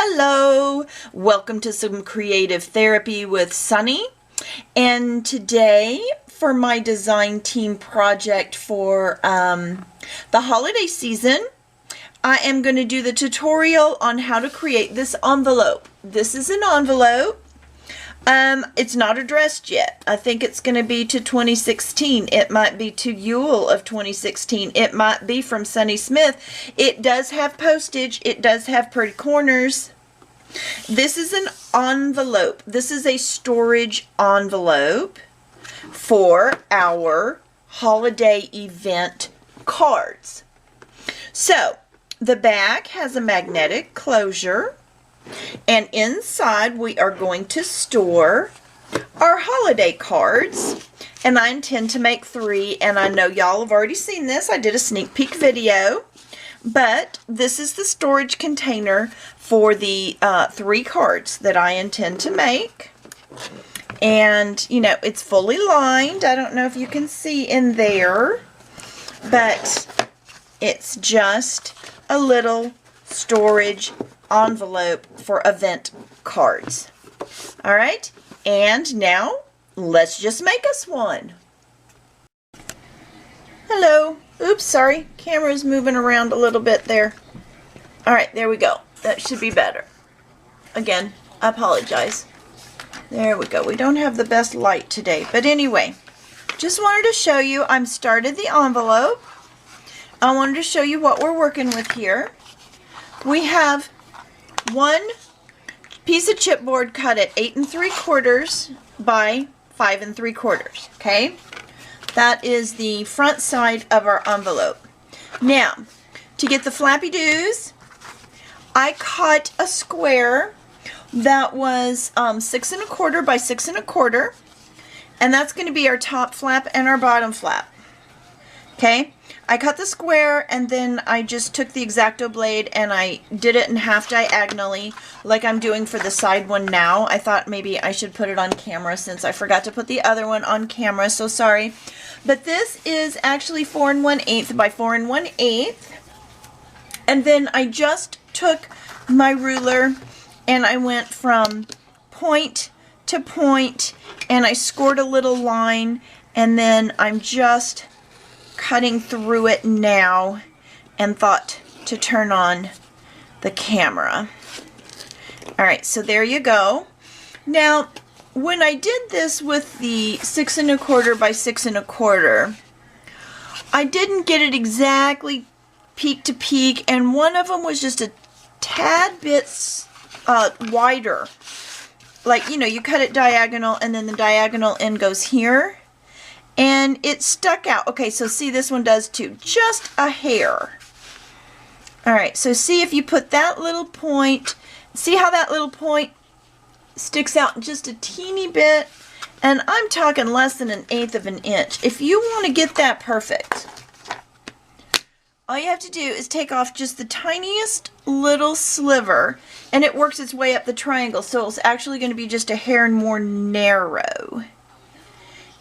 Hello, welcome to some creative therapy with Sunny. And today for my design team project for the holiday season, I am going to do the tutorial on how to create this envelope. This is an envelope. It's not addressed yet. I think it's going to be to 2016. It might be to Yule of 2016. It might be from Sunny Smith. It does have postage. It does have pretty corners. This is an envelope. This is a storage envelope for our holiday event cards. So, the back has a magnetic closure. And inside we are going to store our holiday cards. And I intend to make 3. And I know y'all have already seen this. I did a sneak peek video. But this is the storage container for the 3 cards that I intend to make. And, you know, it's fully lined. I don't know if you can see in there. But it's just a little storage envelope for event cards. All right, and now let's just make us one. Hello. Oops, sorry. Camera's moving around a little bit there. All right, there we go. That should be better. Again, I apologize. There we go. We don't have the best light today, but anyway, just wanted to show you. I'm started the envelope. I wanted to show you what we're working with here. We have one piece of chipboard cut at 8 3/4 by 5 3/4. Okay, that is the front side of our envelope. Now, to get the flappy doos, I cut a square that was 6 1/4 by 6 1/4, and that's going to be our top flap and our bottom flap. Okay, I cut the square and then I just took the X-Acto blade and I did it in half diagonally like I'm doing for the side one now. I thought maybe I should put it on camera since I forgot to put the other one on camera, so sorry. But this is actually 4 1/8 by 4 1/8. And then I just took my ruler and I went from point to point and I scored a little line, and then I'm just cutting through it now and thought to turn on the camera. Alright, so there you go. Now, when I did this with the 6 1/4 by 6 1/4, I didn't get it exactly peak to peak, and one of them was just a tad bit wider. Like, you know, you cut it diagonal and then the diagonal end goes here. And it stuck out. Okay, so see, this one does too. Just a hair. Alright, so see if you put that little point, see how that little point sticks out just a teeny bit? And I'm talking less than 1/8 of an inch. If you want to get that perfect, all you have to do is take off just the tiniest little sliver, and it works its way up the triangle, so it's actually going to be just a hair more narrow.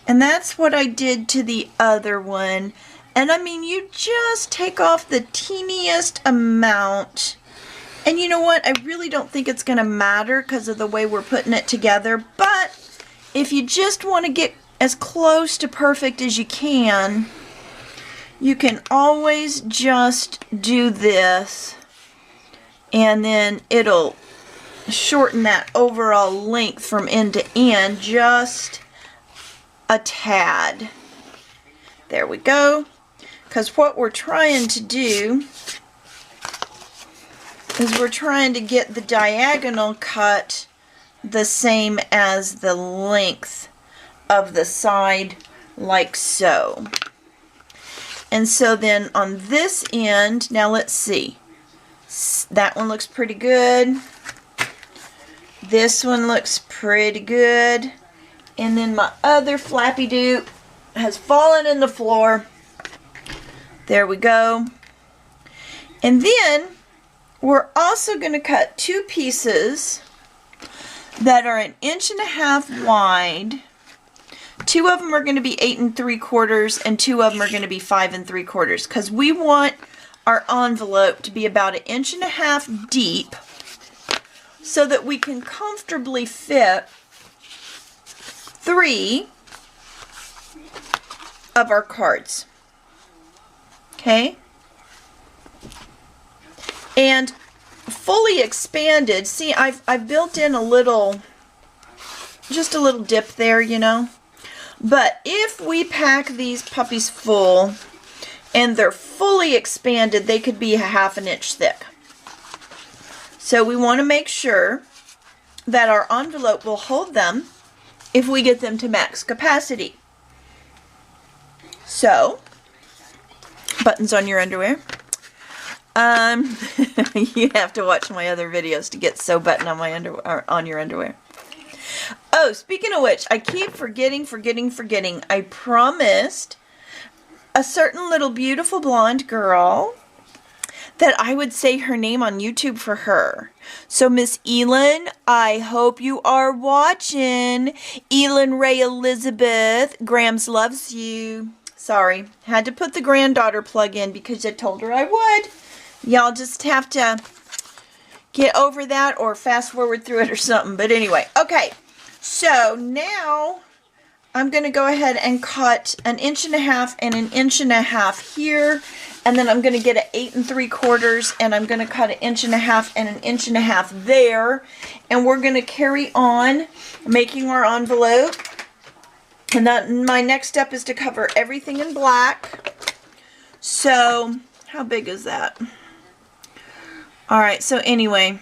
And that's what I did to the other one. And I mean, you just take off the teeniest amount. And you know what? I really don't think it's going to matter because of the way we're putting it together. But if you just want to get as close to perfect as you can always just do this. And then it'll shorten that overall length from end to end just a tad. There we go. Because what we're trying to do is we're trying to get the diagonal cut the same as the length of the side, like so. And so then on this end, now let's see. That one looks pretty good. This one looks pretty good. And then my other flappy do has fallen in the floor. There we go. And then we're also going to cut 2 pieces that are 1.5 inches wide. 2 of them are going to be 8 3/4 and 2 of them are going to be 5 3/4 because we want our envelope to be about 1.5 inches deep so that we can comfortably fit 3 of our cards. Okay? And fully expanded, see, I've built in a little, just a little dip there, you know. But if we pack these puppies full and they're fully expanded, they could be a ½ inch thick. So we want to make sure that our envelope will hold them if we get them to max capacity. So, buttons on your underwear. You have to watch my other videos to get sew button on my underwear, on your underwear. Oh, speaking of which, I keep forgetting. I promised a certain little beautiful blonde girl that I would say her name on YouTube for her. So Miss Elin, I hope you are watching. Elin Ray Elizabeth, Grams loves you. Sorry, had to put the granddaughter plug in because I told her I would. Y'all just have to get over that or fast forward through it or something. But anyway, okay. So now I'm going to go ahead and cut 1.5 inches and 1.5 inches here. And then I'm going to get an 8 3/4 and I'm going to cut 1.5 inches and 1.5 inches there. And we're going to carry on making our envelope. And then my next step is to cover everything in black. So how big is that? Alright, so anyway,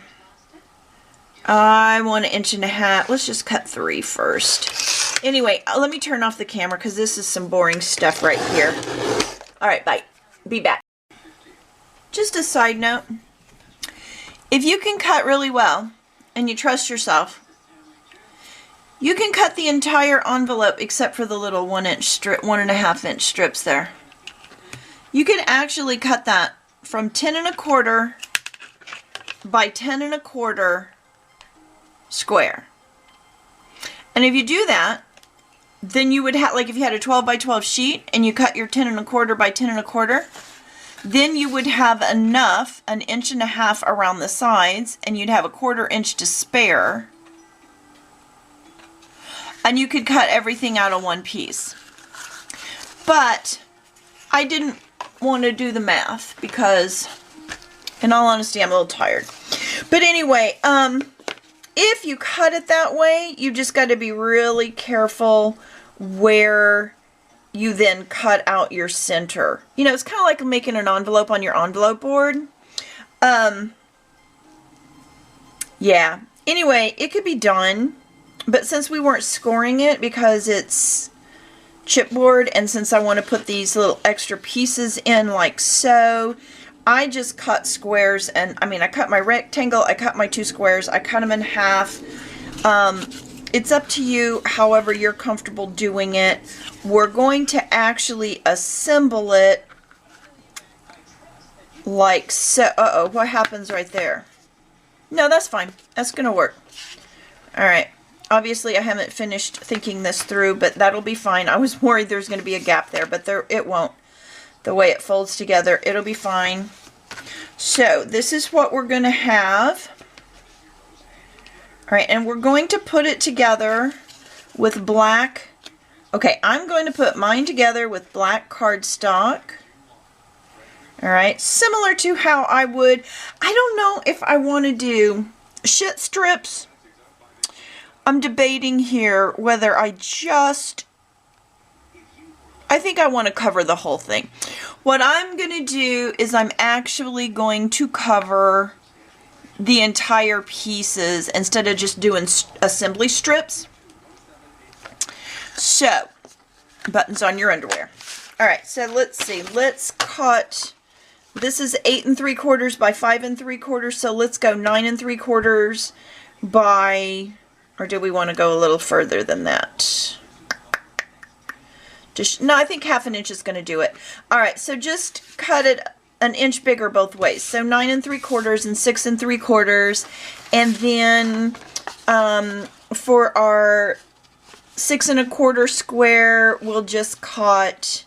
I want 1.5 inches. Let's just cut 3 first. Anyway, let me turn off the camera because this is some boring stuff right here. Alright, bye. Be back. Just a side note. If you can cut really well and you trust yourself, you can cut the entire envelope except for the little 1-inch strip, 1.5 inch strips there. You can actually cut that from 10 1/4 by 10 1/4 square. And if you do that, then you would have, like if you had a 12 by 12 sheet and you cut your 10 1/4 by 10 1/4, then you would have enough, 1.5 inches around the sides, and you'd have a 1/4 inch to spare. And you could cut everything out of one piece. But I didn't want to do the math because, in all honesty, I'm a little tired. But anyway, if you cut it that way, you just got to be really careful where you then cut out your center. You know, it's kind of like making an envelope on your envelope board. Yeah. Anyway, it could be done. But since we weren't scoring it because it's chipboard, and since I want to put these little extra pieces in like so, I just cut squares. And I mean, I cut my rectangle, I cut my 2 squares, I cut them in half. It's up to you however you're comfortable doing it. We're going to actually assemble it like so. Uh-oh, what happens right there? No, that's fine. That's going to work. Alright. Obviously, I haven't finished thinking this through, but that'll be fine. I was worried there's going to be a gap there, but it won't. The way it folds together, it'll be fine. So, this is what we're going to have. Alright, and we're going to put it together with black. Okay, I'm going to put mine together with black cardstock. Alright, similar to how I would, I don't know if I want to do shit strips. I'm debating here whether I think I want to cover the whole thing. What I'm going to do is I'm actually going to cover the entire pieces instead of just doing assembly strips. So, buttons on your underwear. Alright, so let's see. Let's cut, this is 8 3/4 by 5 3/4, so let's go 9 3/4 by, or do we want to go a little further than that? No, I think 1/2 inch is going to do it. Alright, so just cut it 1 inch bigger both ways. So 9 3/4 and 6 3/4. And then for our 6 1/4 square, we'll just cut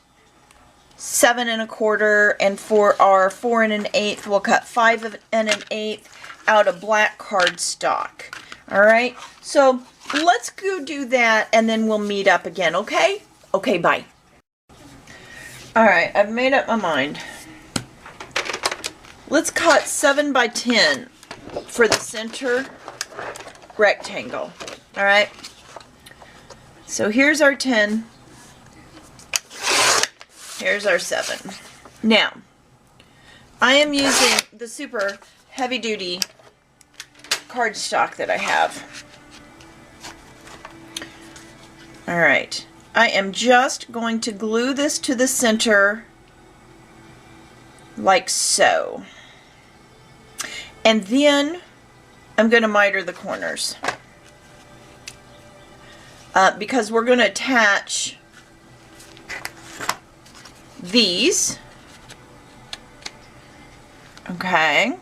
7 1/4. And for our 4 1/8, we'll cut 5 1/8. out of black cardstock. All right, so let's go do that and then we'll meet up again, okay? Okay, bye. All right, I've made up my mind. Let's cut 7 by 10 for the center rectangle. All right, so here's our 10. Here's our 7. Now, I am using the super heavy duty cardstock that I have. All right, I am just going to glue this to the center like so. And then I'm going to miter the corners because we're going to attach these. Okay.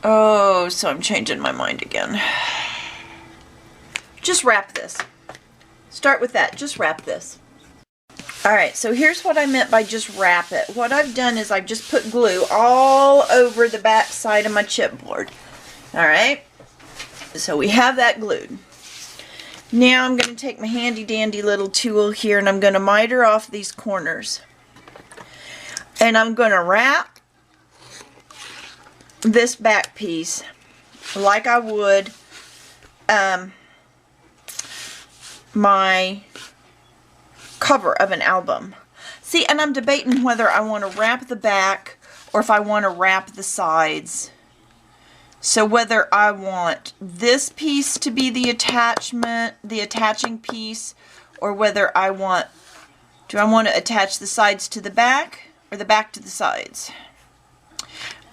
Oh, so I'm changing my mind again. Just wrap this. Start with that. Just wrap this. Alright, so here's what I meant by just wrap it. What I've done is I've just put glue all over the back side of my chipboard. Alright, so we have that glued. Now I'm going to take my handy dandy little tool here and I'm going to miter off these corners. And I'm going to wrap this back piece like I would my cover of an album. See, and I'm debating whether I want to wrap the back or if I want to wrap the sides. So whether I want this piece to be the attachment, the attaching piece, or whether I want, do I want to attach the sides to the back or the back to the sides?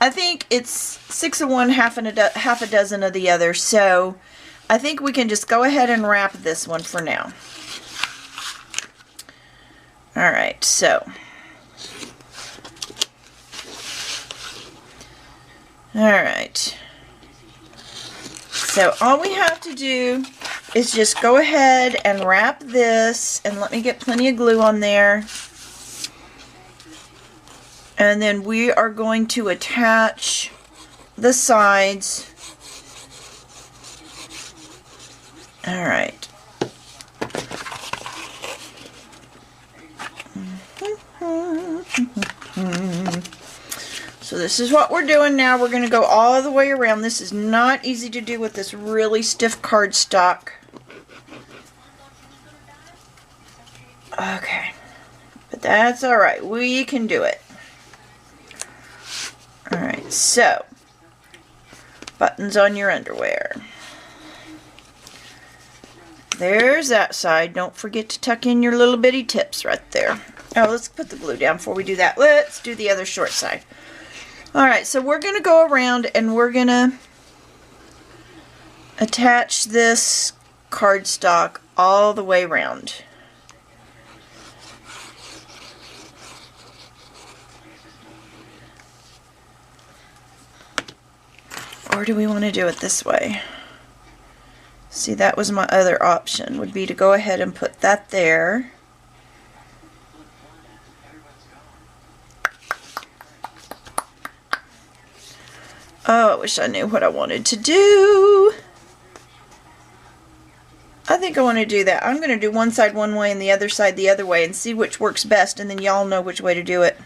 I think it's 6 of one, half a dozen of the other. So I think we can just go ahead and wrap this one for now. Alright, so. Alright. So all we have to do is just go ahead and wrap this, and let me get plenty of glue on there. And then we are going to attach the sides. Alright. So this is what we're doing now. We're going to go all the way around. This is not easy to do with this really stiff cardstock. Okay. But that's alright. We can do it. Alright, so buttons on your underwear. There's that side. Don't forget to tuck in your little bitty tips right there. Oh, let's put the glue down before we do that. Let's do the other short side. Alright, so we're going to go around and we're going to attach this cardstock all the way around. Or do we want to do it this way? See, that was my other option, would be to go ahead and put that there. Oh, I wish I knew what I wanted to do. I think I want to do that. I'm going to do one side one way and the other side the other way and see which works best, and then y'all know which way to do it.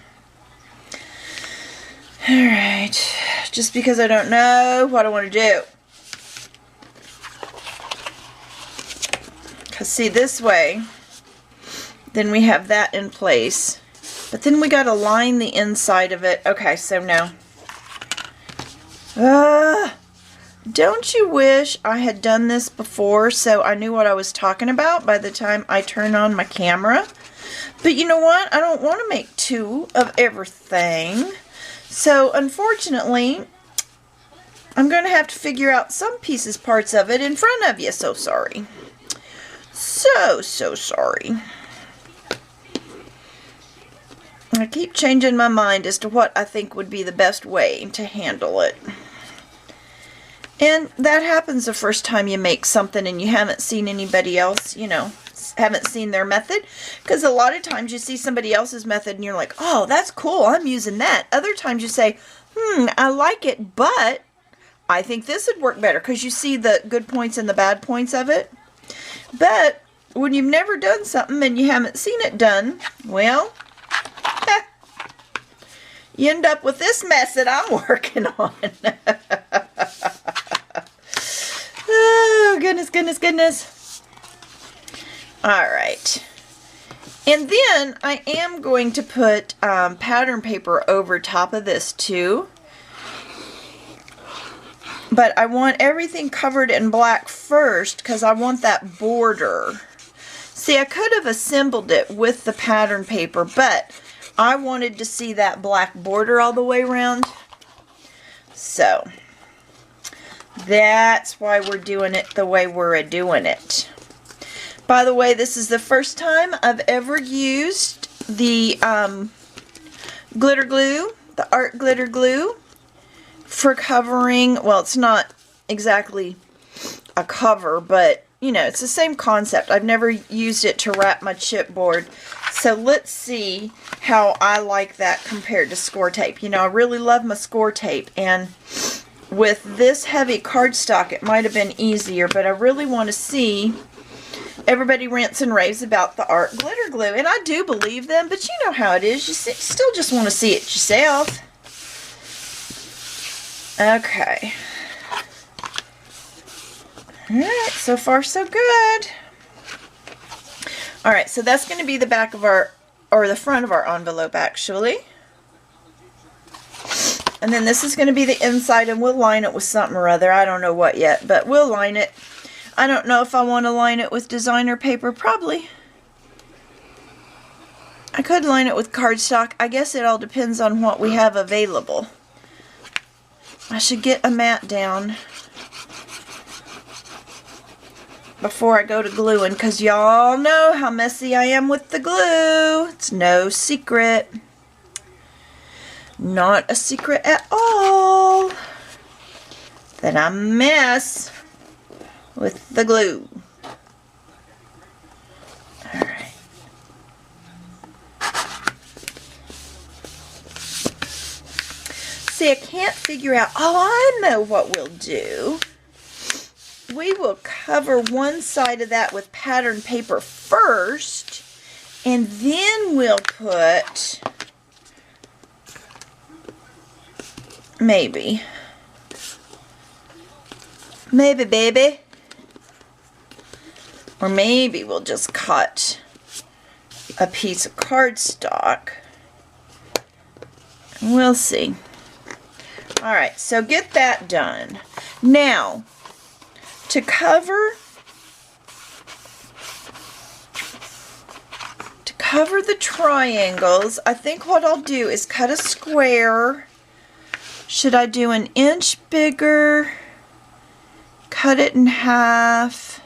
Alright, just because I don't know what I want to do. Because see, this way, then we have that in place. But then we got to line the inside of it. Okay, so now. Don't you wish I had done this before so I knew what I was talking about by the time I turn on my camera? But you know what? I don't want to make two of everything. So unfortunately, I'm going to have to figure out some pieces, parts of it in front of you. So sorry. So sorry. I keep changing my mind as to what I think would be the best way to handle it. And that happens the first time you make something and you haven't seen anybody else, you know, haven't seen their method. Because a lot of times you see somebody else's method and you're like, oh, that's cool, I'm using that. Other times you say, I like it, but I think this would work better because you see the good points and the bad points of it. But when you've never done something and you haven't seen it done, well, you end up with this mess that I'm working on. Oh, goodness, goodness, goodness. All right. And then I am going to put pattern paper over top of this too. But I want everything covered in black first because I want that border. See, I could have assembled it with the pattern paper, but I wanted to see that black border all the way around. So that's why we're doing it the way we're doing it. By the way, this is the first time I've ever used the glitter glue, the art glitter glue, for covering. Well, it's not exactly a cover, but you know, it's the same concept. I've never used it to wrap my chipboard. So let's see how I like that compared to score tape. You know, I really love my score tape, and with this heavy cardstock it might have been easier, but I really want to see. Everybody rants and raves about the art glitter glue, and I do believe them, but you know how it is. You still just want to see it yourself. Okay. Alright, so far so good. Alright, so that's going to be the back of our, or the front of our envelope actually. And then this is going to be the inside, and we'll line it with something or other. I don't know what yet, but we'll line it. I don't know if I want to line it with designer paper. Probably. I could line it with cardstock. I guess it all depends on what we have available. I should get a mat down before I go to gluing, because y'all know how messy I am with the glue. It's no secret. Not a secret at all that I mess with the glue. Alright. See, I can't figure out. Oh, I know what we'll do. We will cover one side of that with pattern paper first, and then we'll put, maybe, baby. Or maybe we'll just cut a piece of cardstock. We'll see. Alright, so get that done. Now, to cover the triangles, I think what I'll do is cut a square. Should I do an inch bigger? Cut it in half.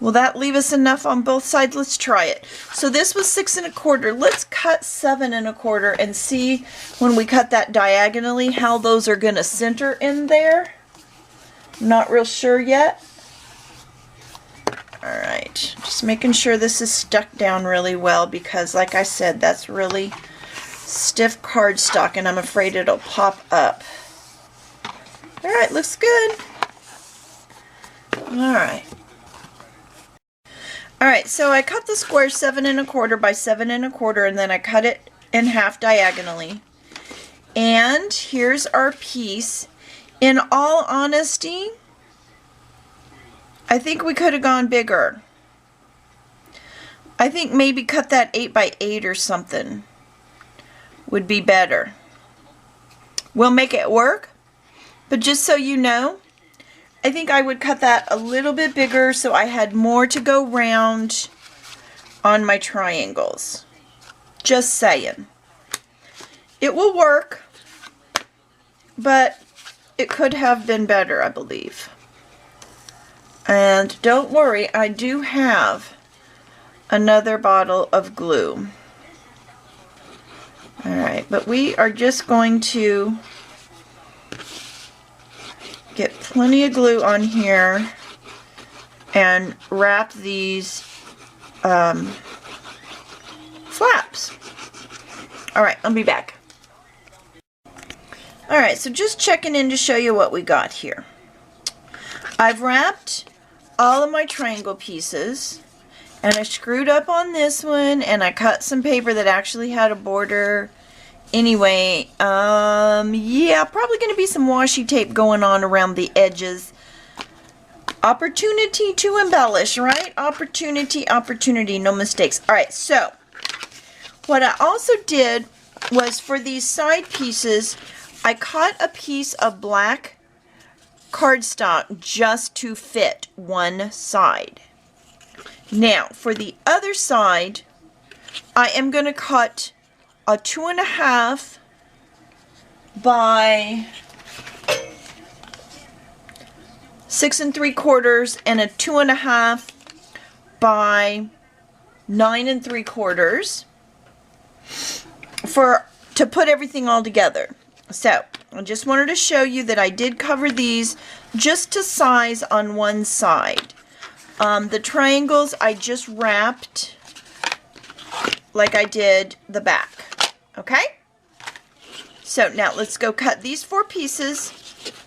Will that leave us enough on both sides? Let's try it. So this was 6 1/4. Let's cut 7 1/4 and see when we cut that diagonally how those are going to center in there. Not real sure yet. Alright, just making sure this is stuck down really well, because like I said, that's really stiff cardstock and I'm afraid it'll pop up. Alright, looks good. Alright. Alright, so I cut the square 7 1/4 by 7 1/4, and then I cut it in half diagonally. And here's our piece. In all honesty, I think we could have gone bigger. I think maybe cut that 8 by 8 or something would be better. We'll make it work, but just so you know, I think I would cut that a little bit bigger so I had more to go round on my triangles. Just saying. It will work, but it could have been better, I believe. And don't worry, I do have another bottle of glue. Alright, but we are just going to get plenty of glue on here and wrap these flaps. Alright, I'll be back. Alright, so just checking in to show you what we got here. I've wrapped all of my triangle pieces, and I screwed up on this one, and I cut some paper that actually had a border. Anyway, yeah, probably going to be some washi tape going on around the edges. Opportunity to embellish, right? Opportunity, opportunity, no mistakes. Alright, so what I also did was for these side pieces, I cut a piece of black cardstock just to fit one side. Now, for the other side, I am going to cut a 2.5 by 6 3/4 and a 2.5 by 9 3/4 to put everything all together. So I just wanted to show you that I did cover these just to size on one side. The triangles I just wrapped like I did the back. Okay? So now let's go cut these 4 pieces,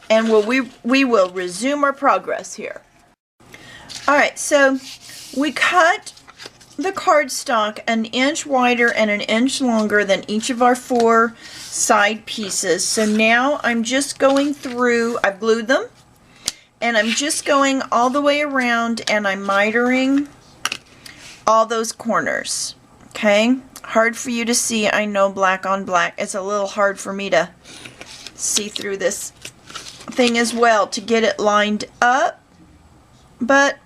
and we will resume our progress here. Alright, so we cut the cardstock 1 inch wider and 1 inch longer than each of our 4 side pieces. So now I'm just going through, I've glued them, and I'm just going all the way around, and I'm mitering all those corners. Okay? Hard for you to see, I know, black on black. It's a little hard for me to see through this thing as well to get it lined up, but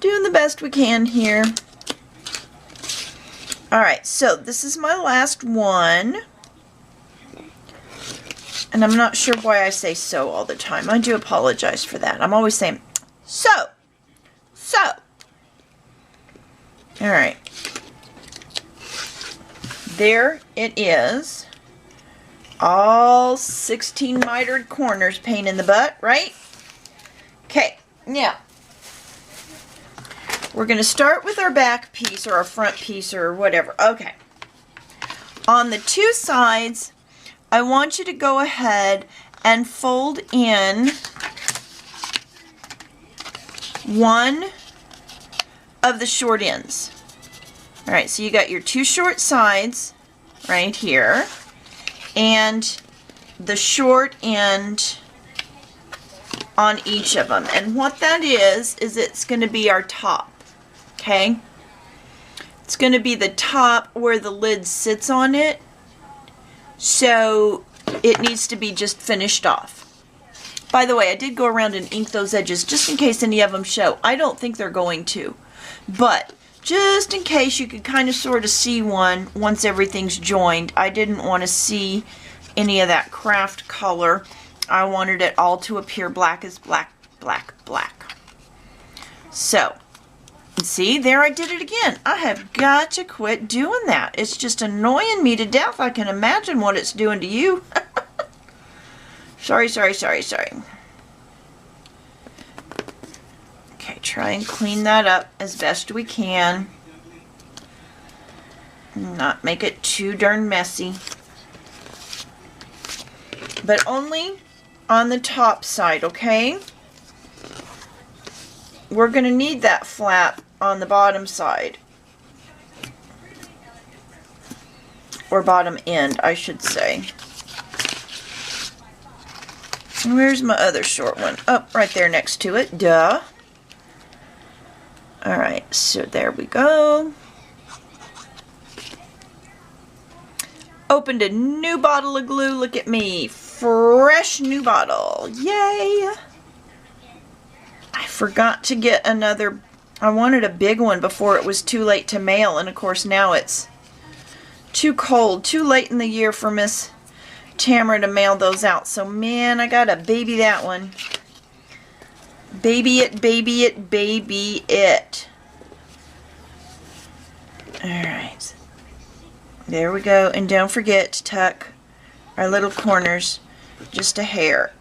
doing the best we can here. Alright, so this is my last one, and I'm not sure why I say so all the time. I do apologize for that. I'm always saying so. Alright, there it is. All 16 mitered corners, pain in the butt, right? Okay, now we're going to start with our back piece or our front piece or whatever. Okay. On the 2 sides, I want you to go ahead and fold in one of the short ends. Alright, so you got your 2 short sides right here, and the short end on each of them. And what that is it's going to be our top. Okay? It's going to be the top where the lid sits on it. So it needs to be just finished off. By the way, I did go around and ink those edges just in case any of them show. I don't think they're going to. But just in case you could kind of sort of see one once everything's joined. I didn't want to see any of that craft color. I wanted it all to appear black as black, black, black. So, see, there I did it again. I have got to quit doing that. It's just annoying me to death. I can imagine what it's doing to you. Sorry. Okay, try and clean that up as best we can. Not make it too darn messy. But only on the top side, okay? We're going to need that flap on the bottom side. Or bottom end, I should say. Where's my other short one? Oh, right there next to it. Duh. Alright, so there we go. Opened a new bottle of glue. Look at me. Fresh new bottle. Yay! I forgot to get another. I wanted a big one before it was too late to mail, and of course now it's too cold, too late in the year for Miss Tamara to mail those out. So man, I gotta baby that one. Baby it, baby it, baby it. Alright. There we go. And don't forget to tuck our little corners just a hair.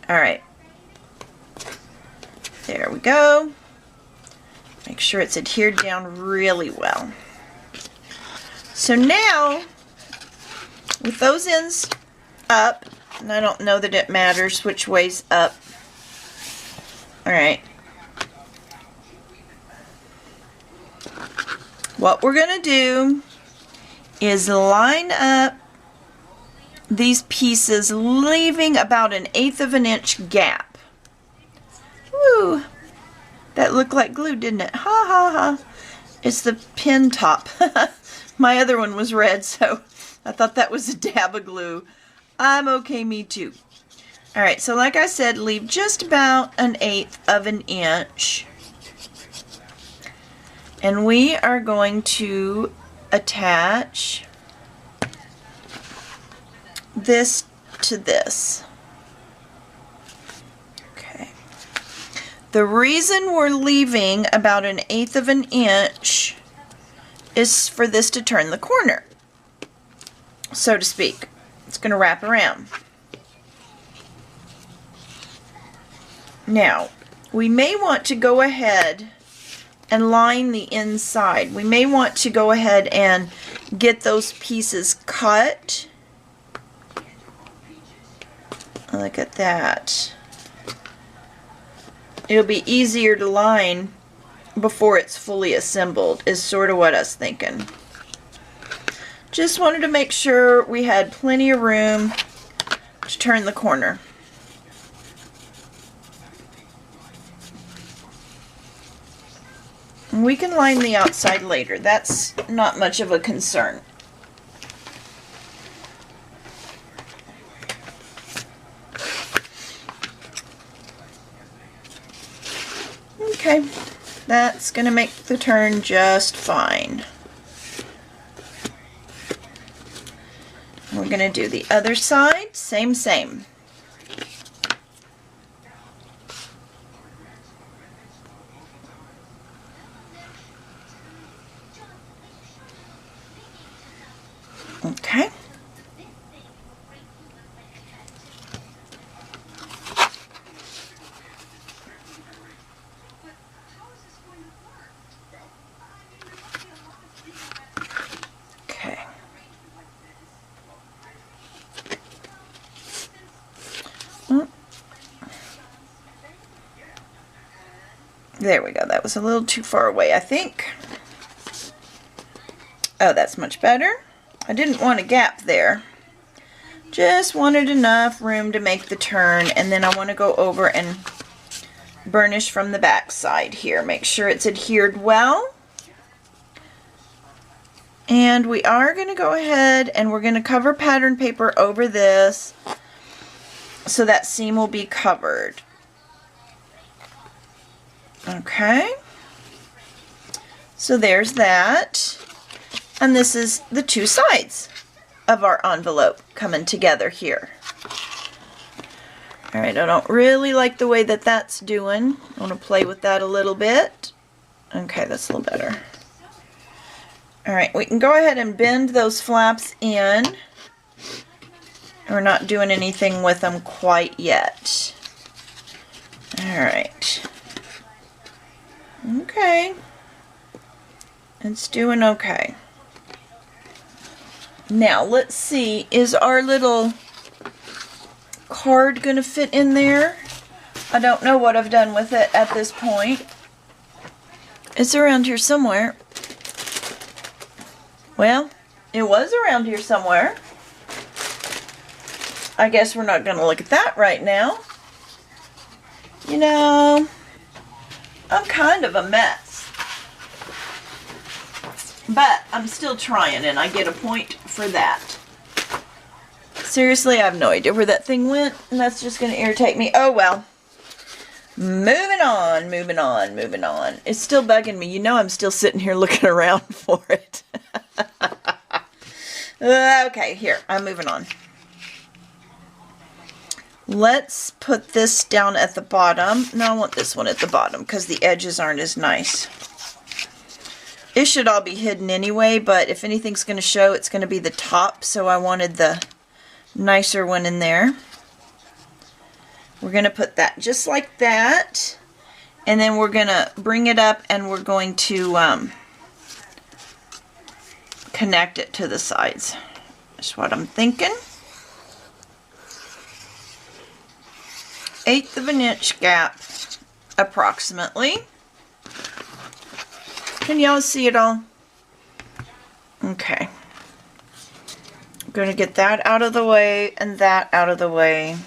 Alright. There we go. Make sure it's adhered down really well. So now with those ends up, and I don't know that it matters which way's up. Alright. What we're going to do is line up these pieces, leaving about 1/8 of an inch gap. Woo! That looked like glue, didn't it? Ha ha ha. It's the pin top. My other one was red, so I thought that was a dab of glue. I'm okay, me too. Alright, so like I said, leave just about 1/8 of an inch. And we are going to attach this to this. Okay. The reason we're leaving about 1/8 of an inch is for this to turn the corner, so to speak. It's going to wrap around. Now, we may want to go ahead and line the inside. We may want to go ahead and get those pieces cut. Look at that. It'll be easier to line before it's fully assembled, is sort of what I was thinking. Just wanted to make sure we had plenty of room to turn the corner. And we can line the outside later. That's not much of a concern. Okay, that's going to make the turn just fine. We're going to do the other side, same. Okay. Okay. There we go. That was a little too far away, I think. Oh, that's much better. I didn't want a gap there. Just wanted enough room to make the turn, and then I want to go over and burnish from the back side here. Make sure it's adhered well. And we are going to go ahead and we're going to cover pattern paper over this so that seam will be covered. Okay. So there's that. And this is the two sides of our envelope coming together here. Alright, I don't really like the way that that's doing. I want to play with that a little bit. Okay, that's a little better. Alright, we can go ahead and bend those flaps in. We're not doing anything with them quite yet. Alright. Okay. It's doing okay. Now, let's see, is our little card going to fit in there? I don't know what I've done with it at this point. It's around here somewhere. Well, it was around here somewhere. I guess we're not going to look at that right now. You know, I'm kind of a mess. But I'm still trying, and I get a point for that. Seriously, I have no idea where that thing went, and that's just going to irritate me. Oh, well. Moving on. It's still bugging me. You know I'm still sitting here looking around for it. Okay, here. I'm moving on. Let's put this down at the bottom. No, I want this one at the bottom because the edges aren't as nice. It should all be hidden anyway, but if anything's going to show, it's going to be the top, so I wanted the nicer one in there. We're going to put that just like that, and then we're going to bring it up and we're going to connect it to the sides. That's what I'm thinking. 1/8 of an inch gap, approximately. Can y'all see it all? Okay. I'm going to get that out of the way and that out of the way.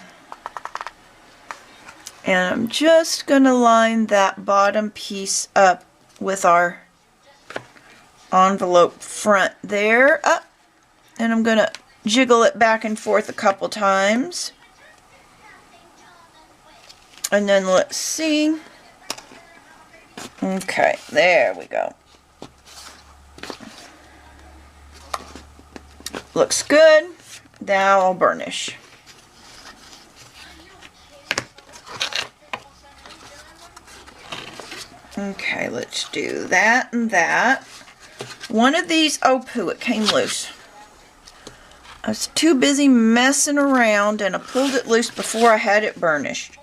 And I'm just going to line that bottom piece up with our envelope front there up. And I'm going to jiggle it back and forth a couple times. And then let's see. Okay, there we go. Looks good. Now I'll burnish. Okay, let's do that and that. One of these, oh poo, it came loose. I was too busy messing around and I pulled it loose before I had it burnished.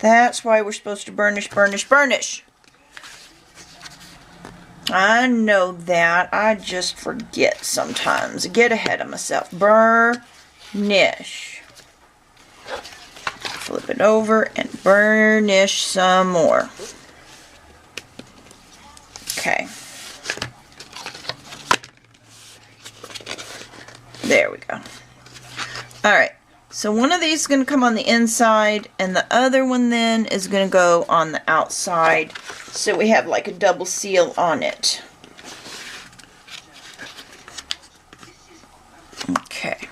That's why we're supposed to burnish, burnish, burnish. I know that. I just forget sometimes. Get ahead of myself. Burnish. Flip it over and burnish some more. Okay. There we go. Alright. So one of these is going to come on the inside and the other one then is going to go on the outside. So we have like a double seal on it. Okay.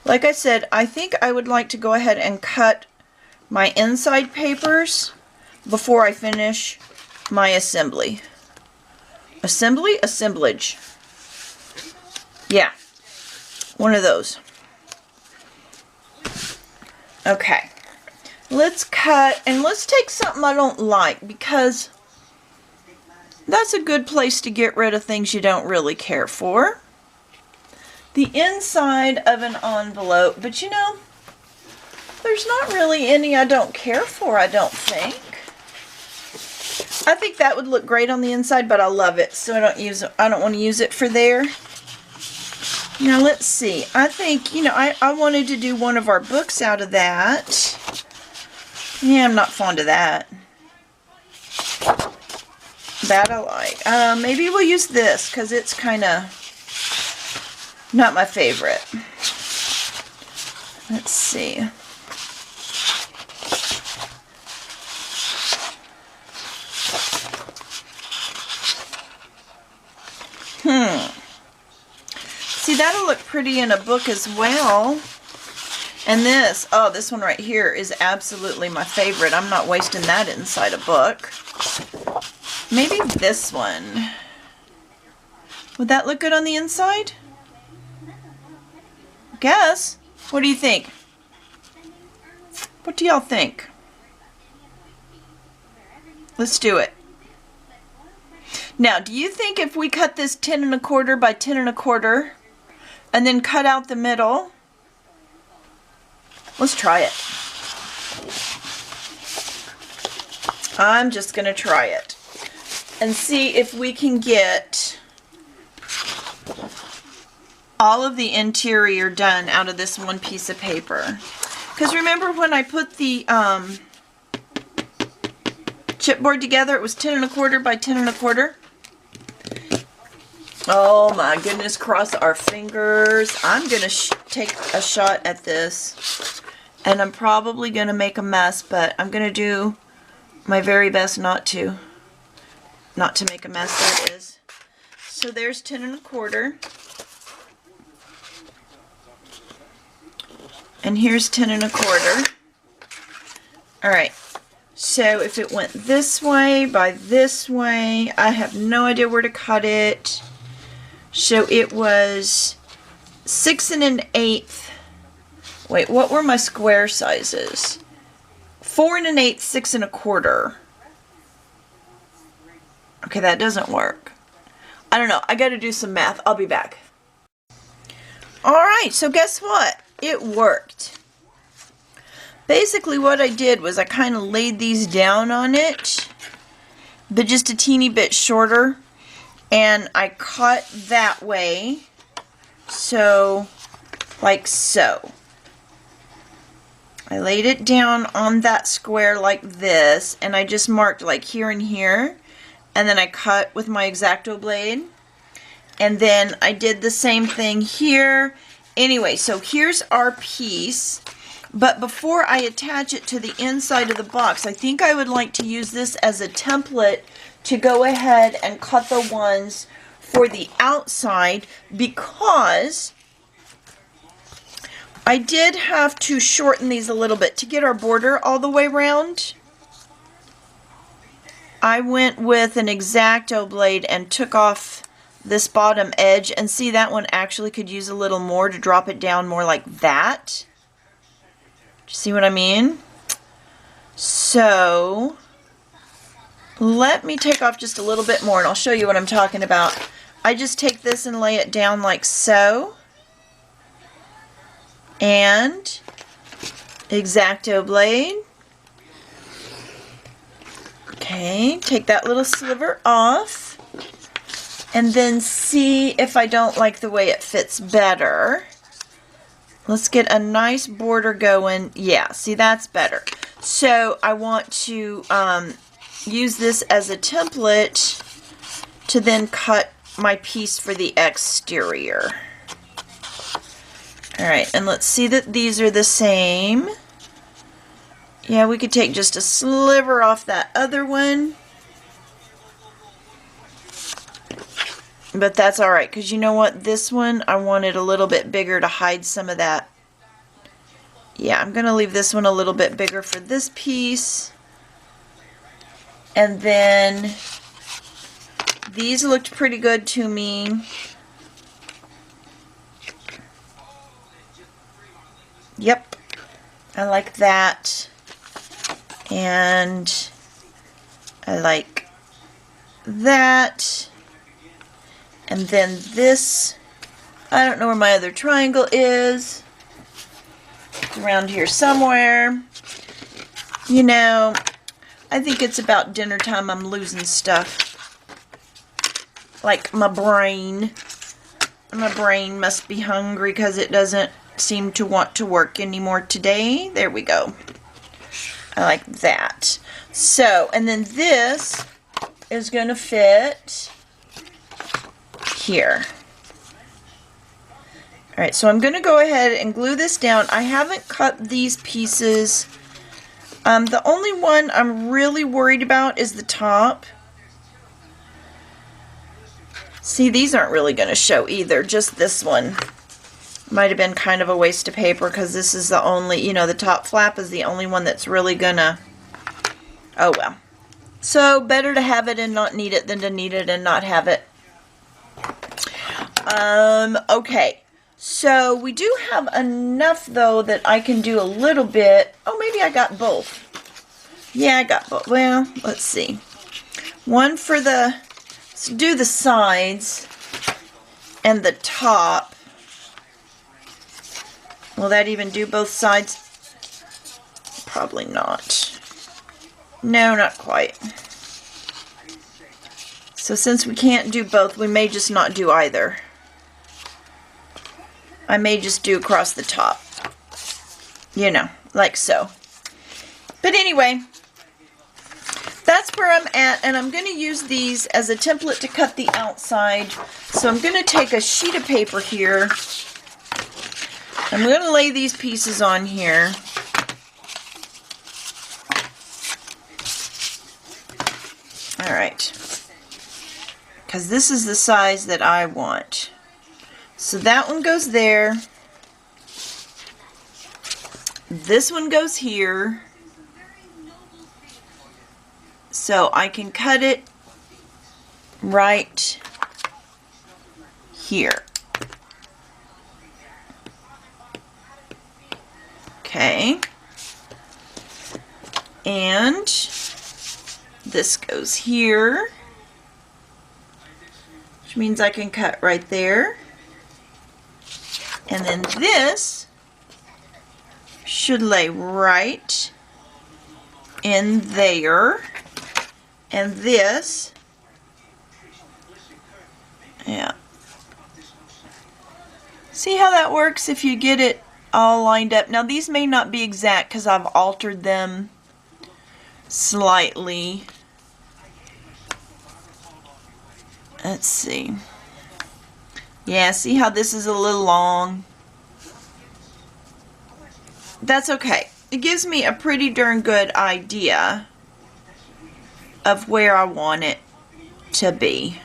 Like I said, I think I would like to go ahead and cut my inside papers before I finish my assembly. Assembly? Assemblage. Yeah. One of those. Okay. Let's cut, and let's take something I don't like, because that's a good place to get rid of things you don't really care for. The inside of an envelope, but you know, there's not really any I don't care for, I don't think. I think that would look great on the inside, but I love it, so I don't want to use it for there. Now let's see. I think, you know, I wanted to do one of our books out of that. Yeah, I'm not fond of that. That I like. Maybe we'll use this because it's kind of not my favorite. Let's see. See, that'll look pretty in a book as well. And this, oh, this one right here is absolutely my favorite. I'm not wasting that inside a book. Maybe this one. Would that look good on the inside? Guess. What do you think? What do y'all think? Let's do it. Now, do you think if we cut this 10 1/4 by 10 1/4 and then cut out the middle? Let's try it. I'm just going to try it and see if we can get all of the interior done out of this one piece of paper. Because remember when I put the chipboard together, it was 10 1/4 by 10 1/4. Oh my goodness, cross our fingers. I'm going to take a shot at this. And I'm probably going to make a mess, but I'm going to do my very best not to make a mess. There it is. So there's 10 1/4. And here's 10 1/4. Alright. So if it went this way by this way, I have no idea where to cut it. So it was 6 1/8. Wait, what were my square sizes? 4 1/8, 6 1/4. Okay, that doesn't work. I don't know. I got to do some math. I'll be back. Alright, so guess what? It worked. Basically what I did was I kind of laid these down on it, but just a teeny bit shorter. and I cut that way, so like so. I laid it down on that square like this, and I just marked like here and here, and then I cut with my X-Acto blade, and then I did the same thing here. Anyway, so here's our piece, but before I attach it to the inside of the box, I think I would like to use this as a template to go ahead and cut the ones for the outside, because I did have to shorten these a little bit to get our border all the way around. I went with an X-Acto blade and took off this bottom edge, and see, that one actually could use a little more to drop it down more like that. Do you see what I mean? So let me take off just a little bit more and I'll show you what I'm talking about. I just take this and lay it down like so, and X-Acto blade. Okay, take that little sliver off, and then see if I don't like the way it fits better. Let's get a nice border going. Yeah, see, that's better. So I want to use this as a template to then cut my piece for the exterior. Alright, and let's see that these are the same. Yeah, we could take just a sliver off that other one. But that's alright, because you know what? This one, I want it a little bit bigger to hide some of that. Yeah, I'm going to leave this one a little bit bigger for this piece. And then these looked pretty good to me. Yep, I like that. And I like that. And then this, I don't know where my other triangle is. It's around here somewhere. You know, I think it's about dinner time. I'm losing stuff. Like my brain. My brain must be hungry because it doesn't seem to want to work anymore today. There we go. I like that. So, and then this is going to fit here. Alright, so I'm going to go ahead and glue this down. I haven't cut these pieces. The only one I'm really worried about is the top. See, these aren't really going to show either. Just this one. Might have been kind of a waste of paper because this is the only, you know, the top flap is the only one that's really gonna, oh well. So, better to have it and not need it than to need it and not have it. Okay. So, we do have enough, though, that I can do a little bit. Oh, maybe I got both. Yeah, I got both. Well, let's see. One for the, let's do the sides and the top. Will that even do both sides? Probably not. No, not quite. So since we can't do both, we may just not do either. I may just do across the top. You know, like so. But anyway, that's where I'm at, and I'm going to use these as a template to cut the outside. So I'm going to take a sheet of paper here. I'm going to lay these pieces on here. Alright. Because this is the size that I want. So that one goes there. This one goes here. So I can cut it right here. Okay, and this goes here, which means I can cut right there, and then this should lay right in there, and this Yeah. See how that works if you get it all lined up. Now these may not be exact because I've altered them slightly. Let's see. Yeah, see how this is a little long? That's okay. It gives me a pretty darn good idea of where I want it to be.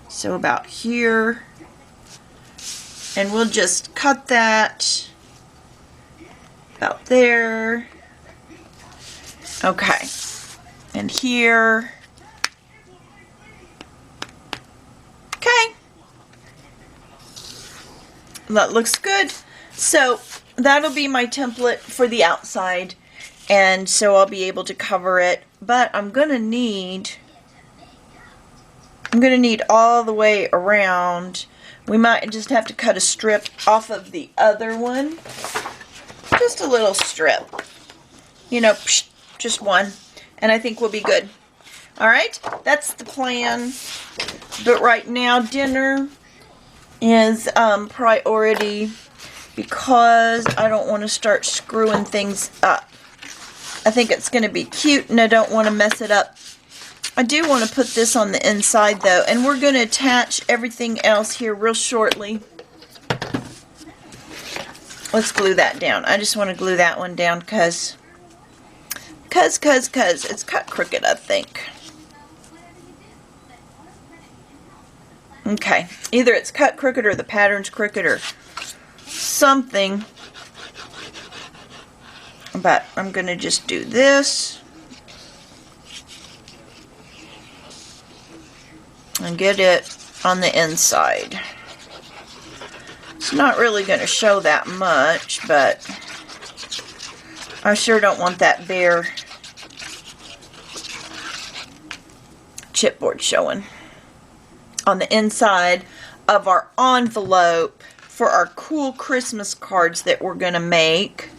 So about here. And we'll just cut that about there. Okay. And here. Okay. That looks good. So that'll be my template for the outside. And so I'll be able to cover it. But I'm going to need all the way around. We might just have to cut a strip off of the other one. Just a little strip. You know, just one. And I think we'll be good. Alright, that's the plan. But right now, dinner is priority because I don't want to start screwing things up. I think it's going to be cute and I don't want to mess it up. I do want to put this on the inside though, and we're going to attach everything else here real shortly. Let's glue that down. I just want to glue that one down because it's cut crooked, I think. Okay, either it's cut crooked or the pattern's crooked or something. But I'm going to just do this. And get it on the inside. It's not really going to show that much, but I sure don't want that bare chipboard showing. On the inside of our envelope for our cool Christmas cards that we're going to make.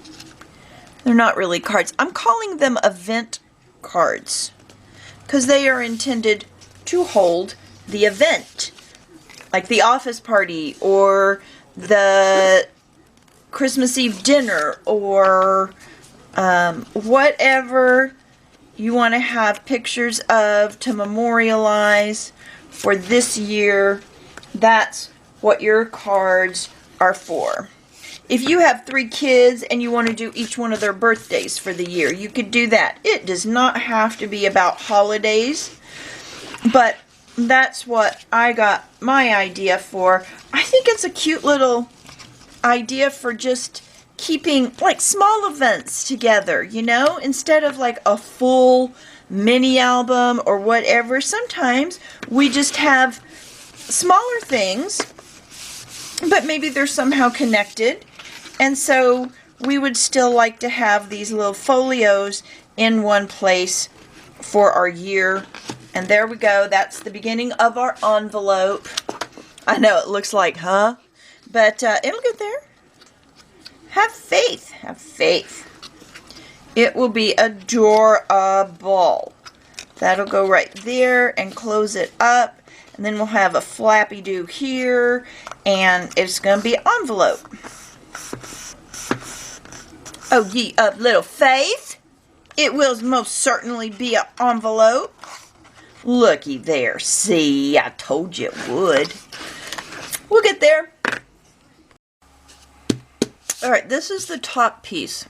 They're not really cards. I'm calling them event cards because they are intended to hold the event, like the office party or the Christmas Eve dinner or whatever you want to have pictures of to memorialize for this year. That's what your cards are for. If you have 3 kids and you want to do each one of their birthdays for the year, you could do that. It does not have to be about holidays, but that's what I got my idea for. I think it's a cute little idea for just keeping like small events together, you know, instead of like a full mini album or whatever. Sometimes we just have smaller things, but maybe they're somehow connected. And so we would still like to have these little folios in one place for our year. And there we go. That's the beginning of our envelope. I know it looks like, huh? But it'll get there. Have faith. Have faith. It will be adorable. That'll go right there and close it up. And then we'll have a flappy do here. And it's going to be an envelope. Oh, ye of little faith. It will most certainly be an envelope. Looky there. See, I told you it would. We'll get there. Alright, this is the top piece.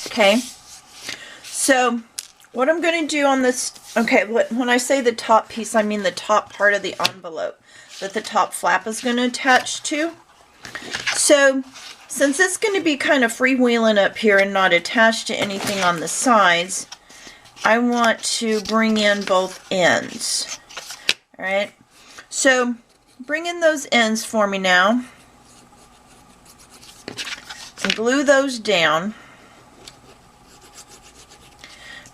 Okay. So, what I'm going to do on this... Okay, when I say the top piece, I mean the top part of the envelope that the top flap is going to attach to. So, since it's going to be kind of freewheeling up here and not attached to anything on the sides, I want to bring in both ends. Alright, so bring in those ends for me now. And glue those down.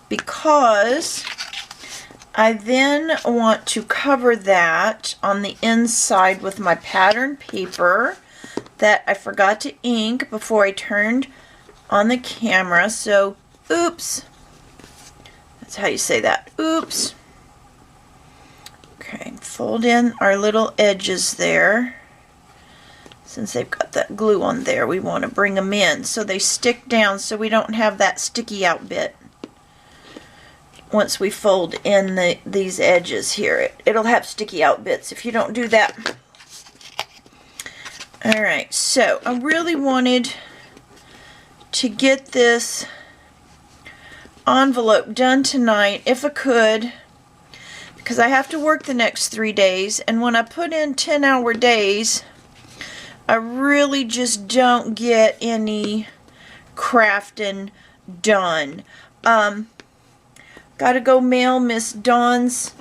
Because I then want to cover that on the inside with my pattern paper that I forgot to ink before I turned on the camera. So, oops. That's how you say that. Oops. Okay, fold in our little edges there. Since they've got that glue on there, we want to bring them in so they stick down so we don't have that sticky out bit. Once we fold in these edges here, it'll have sticky out bits if you don't do that. Alright, so I really wanted to get this envelope done tonight if I could, because I have to work the next 3 days, and when I put in 10-hour days, I really just don't get any crafting done. Gotta go mail Miss Dawn's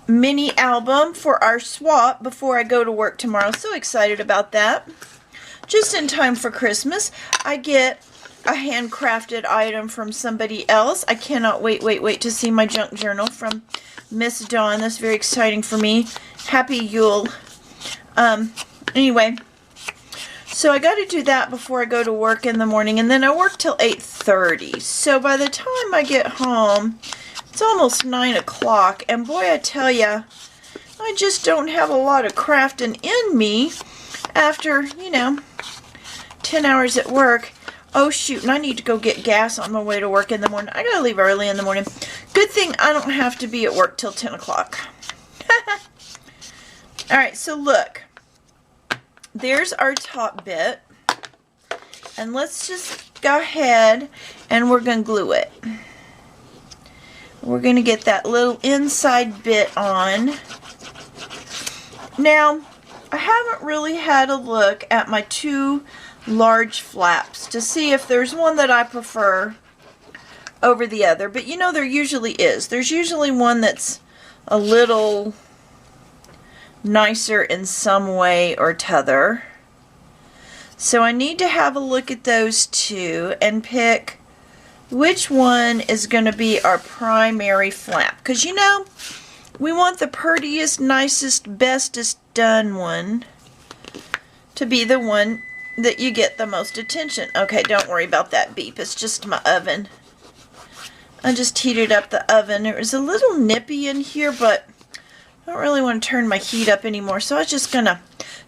mini album for our swap before I go to work tomorrow. So excited about that. Just in time for Christmas. I get a handcrafted item from somebody else. I cannot wait to see my junk journal from Miss Dawn. That's very exciting for me. Happy Yule. Anyway, so I got to do that before I go to work in the morning, and then I work till 8:30. So by the time I get home, it's almost 9 o'clock, and boy, I tell ya, I just don't have a lot of crafting in me after, 10 hours at work. Oh shoot, and I need to go get gas on my way to work in the morning. I gotta leave early in the morning. Good thing I don't have to be at work till 10 o'clock. Alright, so look. There's our top bit. And let's just go ahead and we're going to glue it. We're going to get that little inside bit on. Now, I haven't really had a look at my two large flaps to see if there's one that I prefer over the other. But there usually is. There's usually one that's a little nicer in some way or t'other. So I need to have a look at those two and pick which one is going to be our primary flap. Because we want the prettiest, nicest, bestest done one to be the one that you get the most attention. Okay, don't worry about that beep. It's just my oven. I just heated up the oven. It was a little nippy in here, but I don't really want to turn my heat up anymore, so I was just gonna,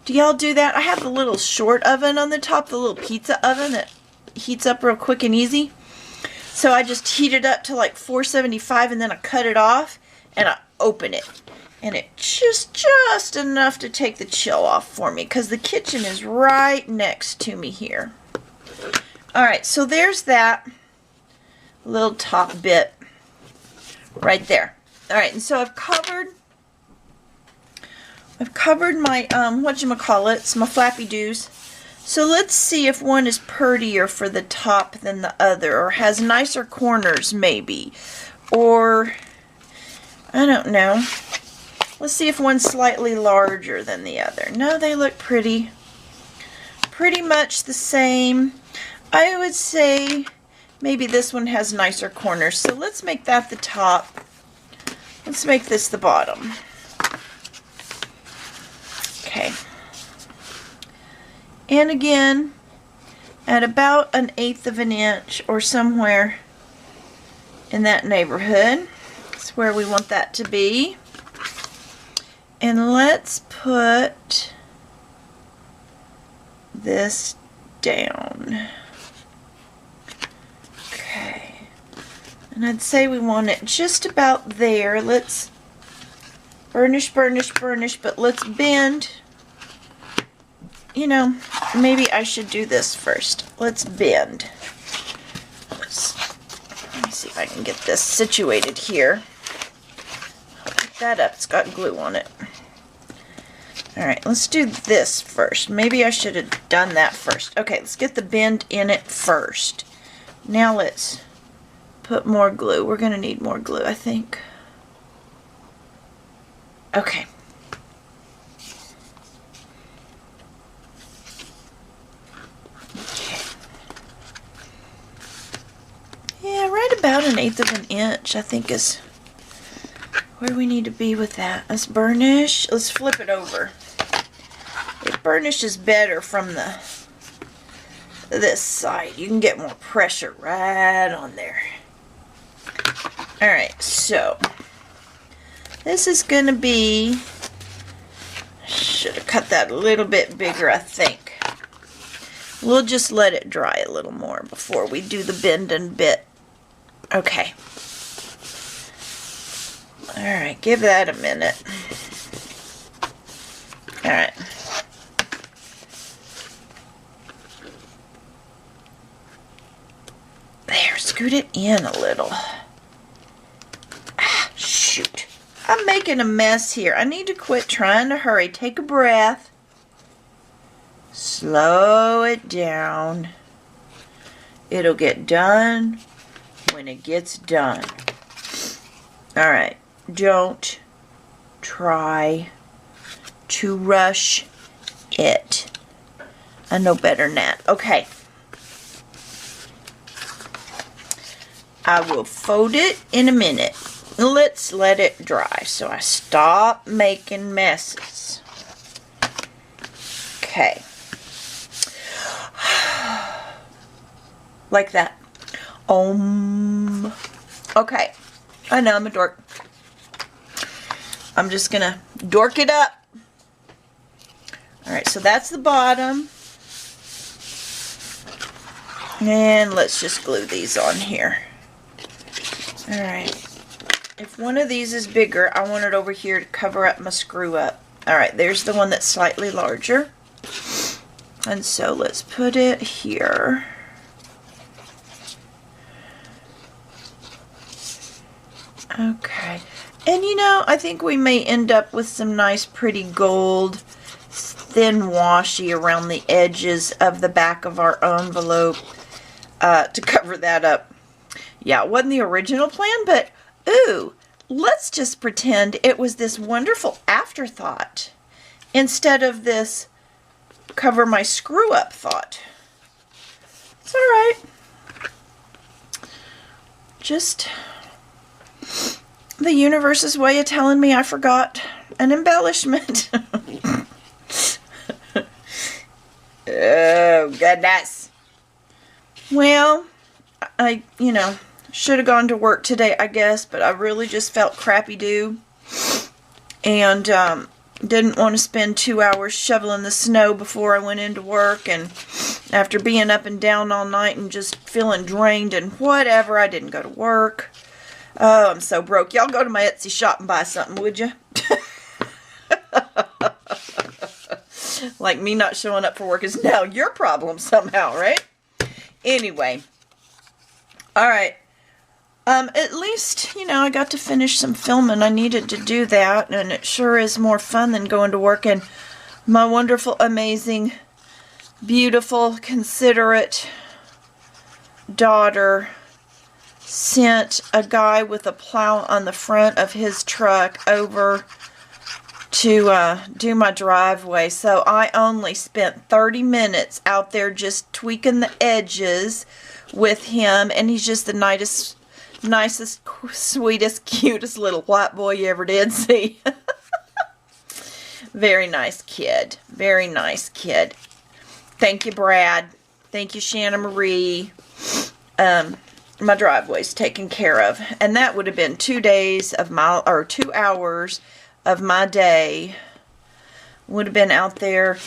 do y'all do that? I have the little short oven on the top, the little pizza oven that heats up real quick and easy. So I just heat it up to like 475, and then I cut it off and I open it. And it's just enough to take the chill off for me, because the kitchen is right next to me here. Alright, so there's that little top bit right there. Alright, and so I've covered my, whatchamacallits, my flappy doos. So let's see if one is prettier for the top than the other, or has nicer corners maybe. Or, I don't know. Let's see if one's slightly larger than the other. No, they look pretty much the same. I would say maybe this one has nicer corners. So let's make that the top. Let's make this the bottom. Okay. And again, at about 1/8 of an inch or somewhere in that neighborhood. That's where we want that to be. And let's put this down. Okay. And I'd say we want it just about there. Let's burnish, but let's bend. Maybe I should do this first. Let's bend. Let me see if I can get this situated here. I'll pick that up. It's got glue on it. Alright, let's do this first. Maybe I should have done that first. Okay, let's get the bend in it first. Now let's put more glue. We're going to need more glue, I think. Okay. Yeah, right about 1/8 of an inch, I think, is where we need to be with that. Let's burnish. Let's flip it over. It burnishes better from this side. You can get more pressure right on there. Alright, so this is going to be Should have cut that a little bit bigger, I think. We'll just let it dry a little more before we do the bending bit. Okay. Alright, give that a minute. Alright. There, scoot it in a little. Ah, shoot. I'm making a mess here. I need to quit trying to hurry. Take a breath. Slow it down. It'll get done when it gets done. Alright. Don't try to rush it. I know better than that. Okay. I will fold it in a minute. Let's let it dry so I stop making messes. Okay. Like that. Okay. I know I'm a dork. I'm just gonna dork it up. Alright, so that's the bottom. And let's just glue these on here. Alright. If one of these is bigger, I want it over here to cover up my screw up. Alright, there's the one that's slightly larger. And so let's put it here. Okay. And you know, I think we may end up with some nice pretty gold thin washi around the edges of the back of our envelope to cover that up. Yeah, it wasn't the original plan, but ooh, let's just pretend it was this wonderful afterthought instead of this cover my screw up thought. It's alright. Just the universe's way of telling me I forgot an embellishment. Oh, goodness. Well, I should have gone to work today, I guess, but I really just felt crappy-doo. And didn't want to spend 2 hours shoveling the snow before I went into work. And after being up and down all night and just feeling drained and whatever, I didn't go to work. Oh, I'm so broke. Y'all go to my Etsy shop and buy something, would you? Like me not showing up for work is now your problem somehow, right? Anyway. Alright. At least, I got to finish some filming. I needed to do that, and it sure is more fun than going to work. And my wonderful, amazing, beautiful, considerate daughter sent a guy with a plow on the front of his truck over to do my driveway. So I only spent 30 minutes out there just tweaking the edges with him, and he's just the nicest, sweetest, cutest little white boy you ever did see. Very nice kid. Very nice kid. Thank you, Brad. Thank you, Shanna Marie. My driveway's taken care of. And that would have been 2 days of my, or 2 hours of my day. Would have been out there.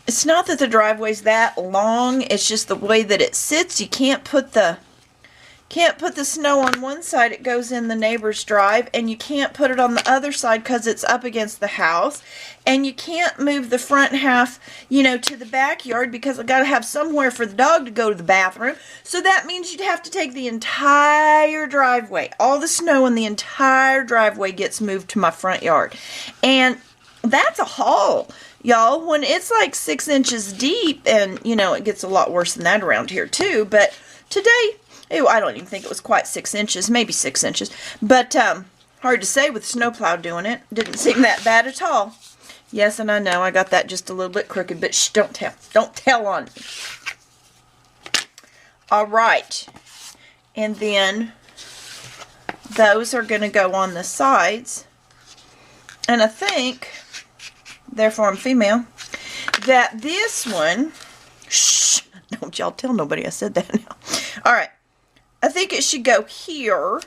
It's not that the driveway's that long. It's just the way that it sits. You can't put the snow on one side. It goes in the neighbor's drive, and you can't put it on the other side because it's up against the house. And you can't move the front half, to the backyard because I got to have somewhere for the dog to go to the bathroom. So that means you'd have to take the entire driveway. All the snow in the entire driveway gets moved to my front yard. And that's a haul, y'all, when it's like 6 inches deep. And, it gets a lot worse than that around here too. But today, I don't even think it was quite 6 inches, maybe 6 inches. But hard to say with snowplow doing it. Didn't seem that bad at all. Yes, and I know I got that just a little bit crooked, but shh, don't tell. Don't tell on me. All right. And then those are going to go on the sides. And I think, therefore I'm female, that this one, shh, don't y'all tell nobody I said that now. All right. I think it should go here.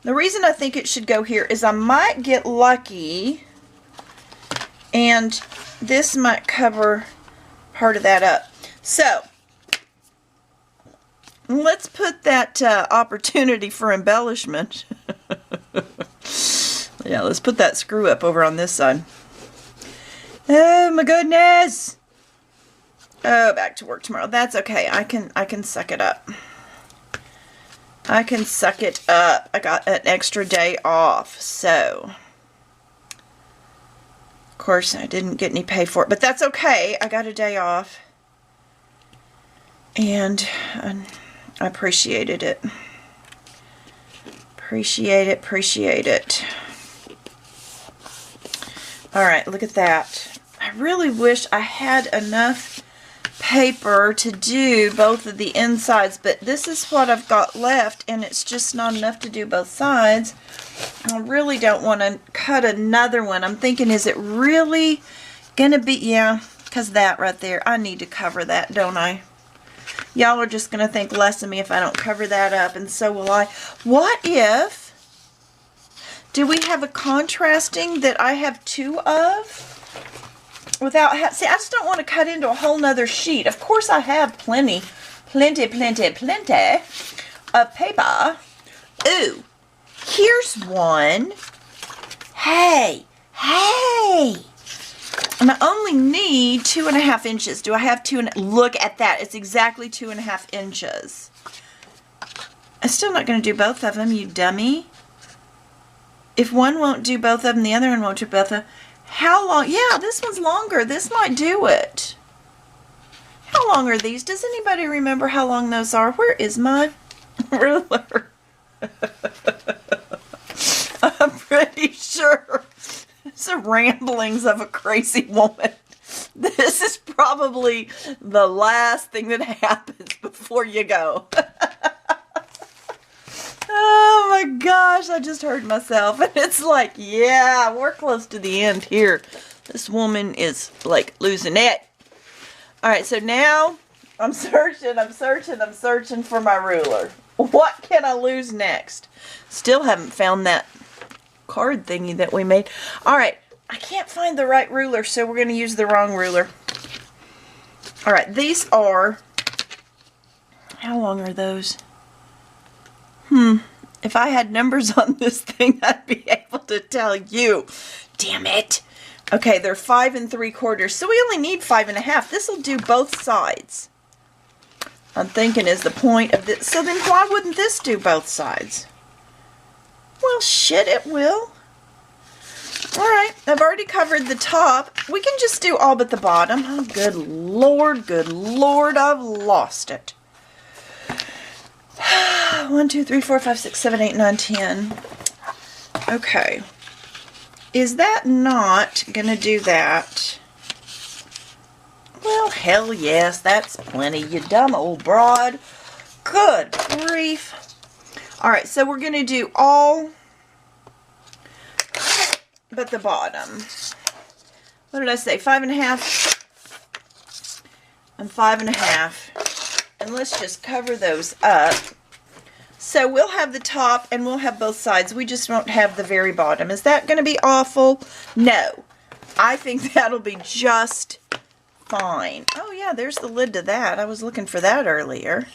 The reason I think it should go here is I might get lucky And this might cover part of that up. So, let's put that opportunity for embellishment. Yeah, let's put that screw up over on this side. Oh my goodness! Oh, back to work tomorrow. That's okay. I can suck it up. I can suck it up. I got an extra day off, so of course I didn't get any pay for it, but that's okay. I got a day off, and I appreciated it. Appreciate it. All right, look at that. I really wish I had enough paper to do both of the insides, but this is what I've got left, and it's just not enough to do both sides. I really don't want to cut another one. I'm thinking, is it really gonna be, yeah, because that right there, I need to cover that, don't I? Y'all are just gonna think less of me if I don't cover that up, and so will I. What if, do we have a contrasting that I have two of? Without, see, I just don't want to cut into a whole nother sheet. Of course I have plenty of paper. Ooh, here's one. Hey. And I only need 2.5 inches. Do I have look at that. It's exactly 2.5 inches. I'm still not going to do both of them, you dummy. If one won't do both of them, the other one won't do both of them. How long? Yeah, this one's longer. This might do it. How long are these? Does anybody remember how long those are? Where is my ruler? I'm pretty sure it's the ramblings of a crazy woman. This is probably the last thing that happens before you go. Oh my gosh, I just heard myself, and it's like, yeah, we're close to the end here. This woman is like losing it. All right, so now I'm searching for my ruler. What can I lose next? Still haven't found that card thingy that we made. All right, I can't find the right ruler, so we're going to use the wrong ruler. All right, these are, how long are those? If I had numbers on this thing, I'd be able to tell you. Damn it. Okay, they're 5 3/4, so we only need 5.5. This will do both sides. I'm thinking is the point of this. So then why wouldn't this do both sides? Well, shit, it will. All right, I've already covered the top. We can just do all but the bottom. Oh, good Lord, I've lost it. 1, 2, 3, 4, 5, 6, 7, 8, 9, 10. Okay. Is that not going to do that? Well, hell yes, that's plenty, you dumb old broad. Good grief. All right, so we're going to do all but the bottom. What did I say? 5.5 and 5.5. And let's just cover those up. So we'll have the top and we'll have both sides. We just won't have the very bottom. Is that going to be awful? No. I think that'll be just fine. Oh yeah, there's the lid to that. I was looking for that earlier.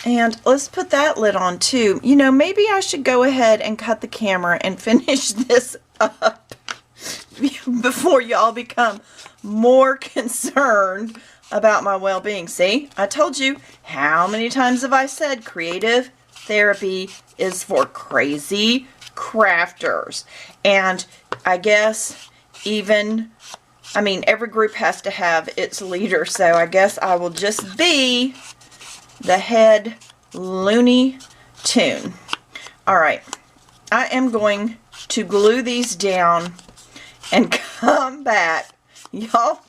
And let's put that lid on too. You know, maybe I should go ahead and cut the camera and finish this up before y'all become more concerned about my well-being. See, I told you, how many times have I said creative therapy is for crazy crafters? And I guess even, I mean, every group has to have its leader, so I guess I will just be the head Looney Tune. All right, I am going to glue these down and come back. Y'all,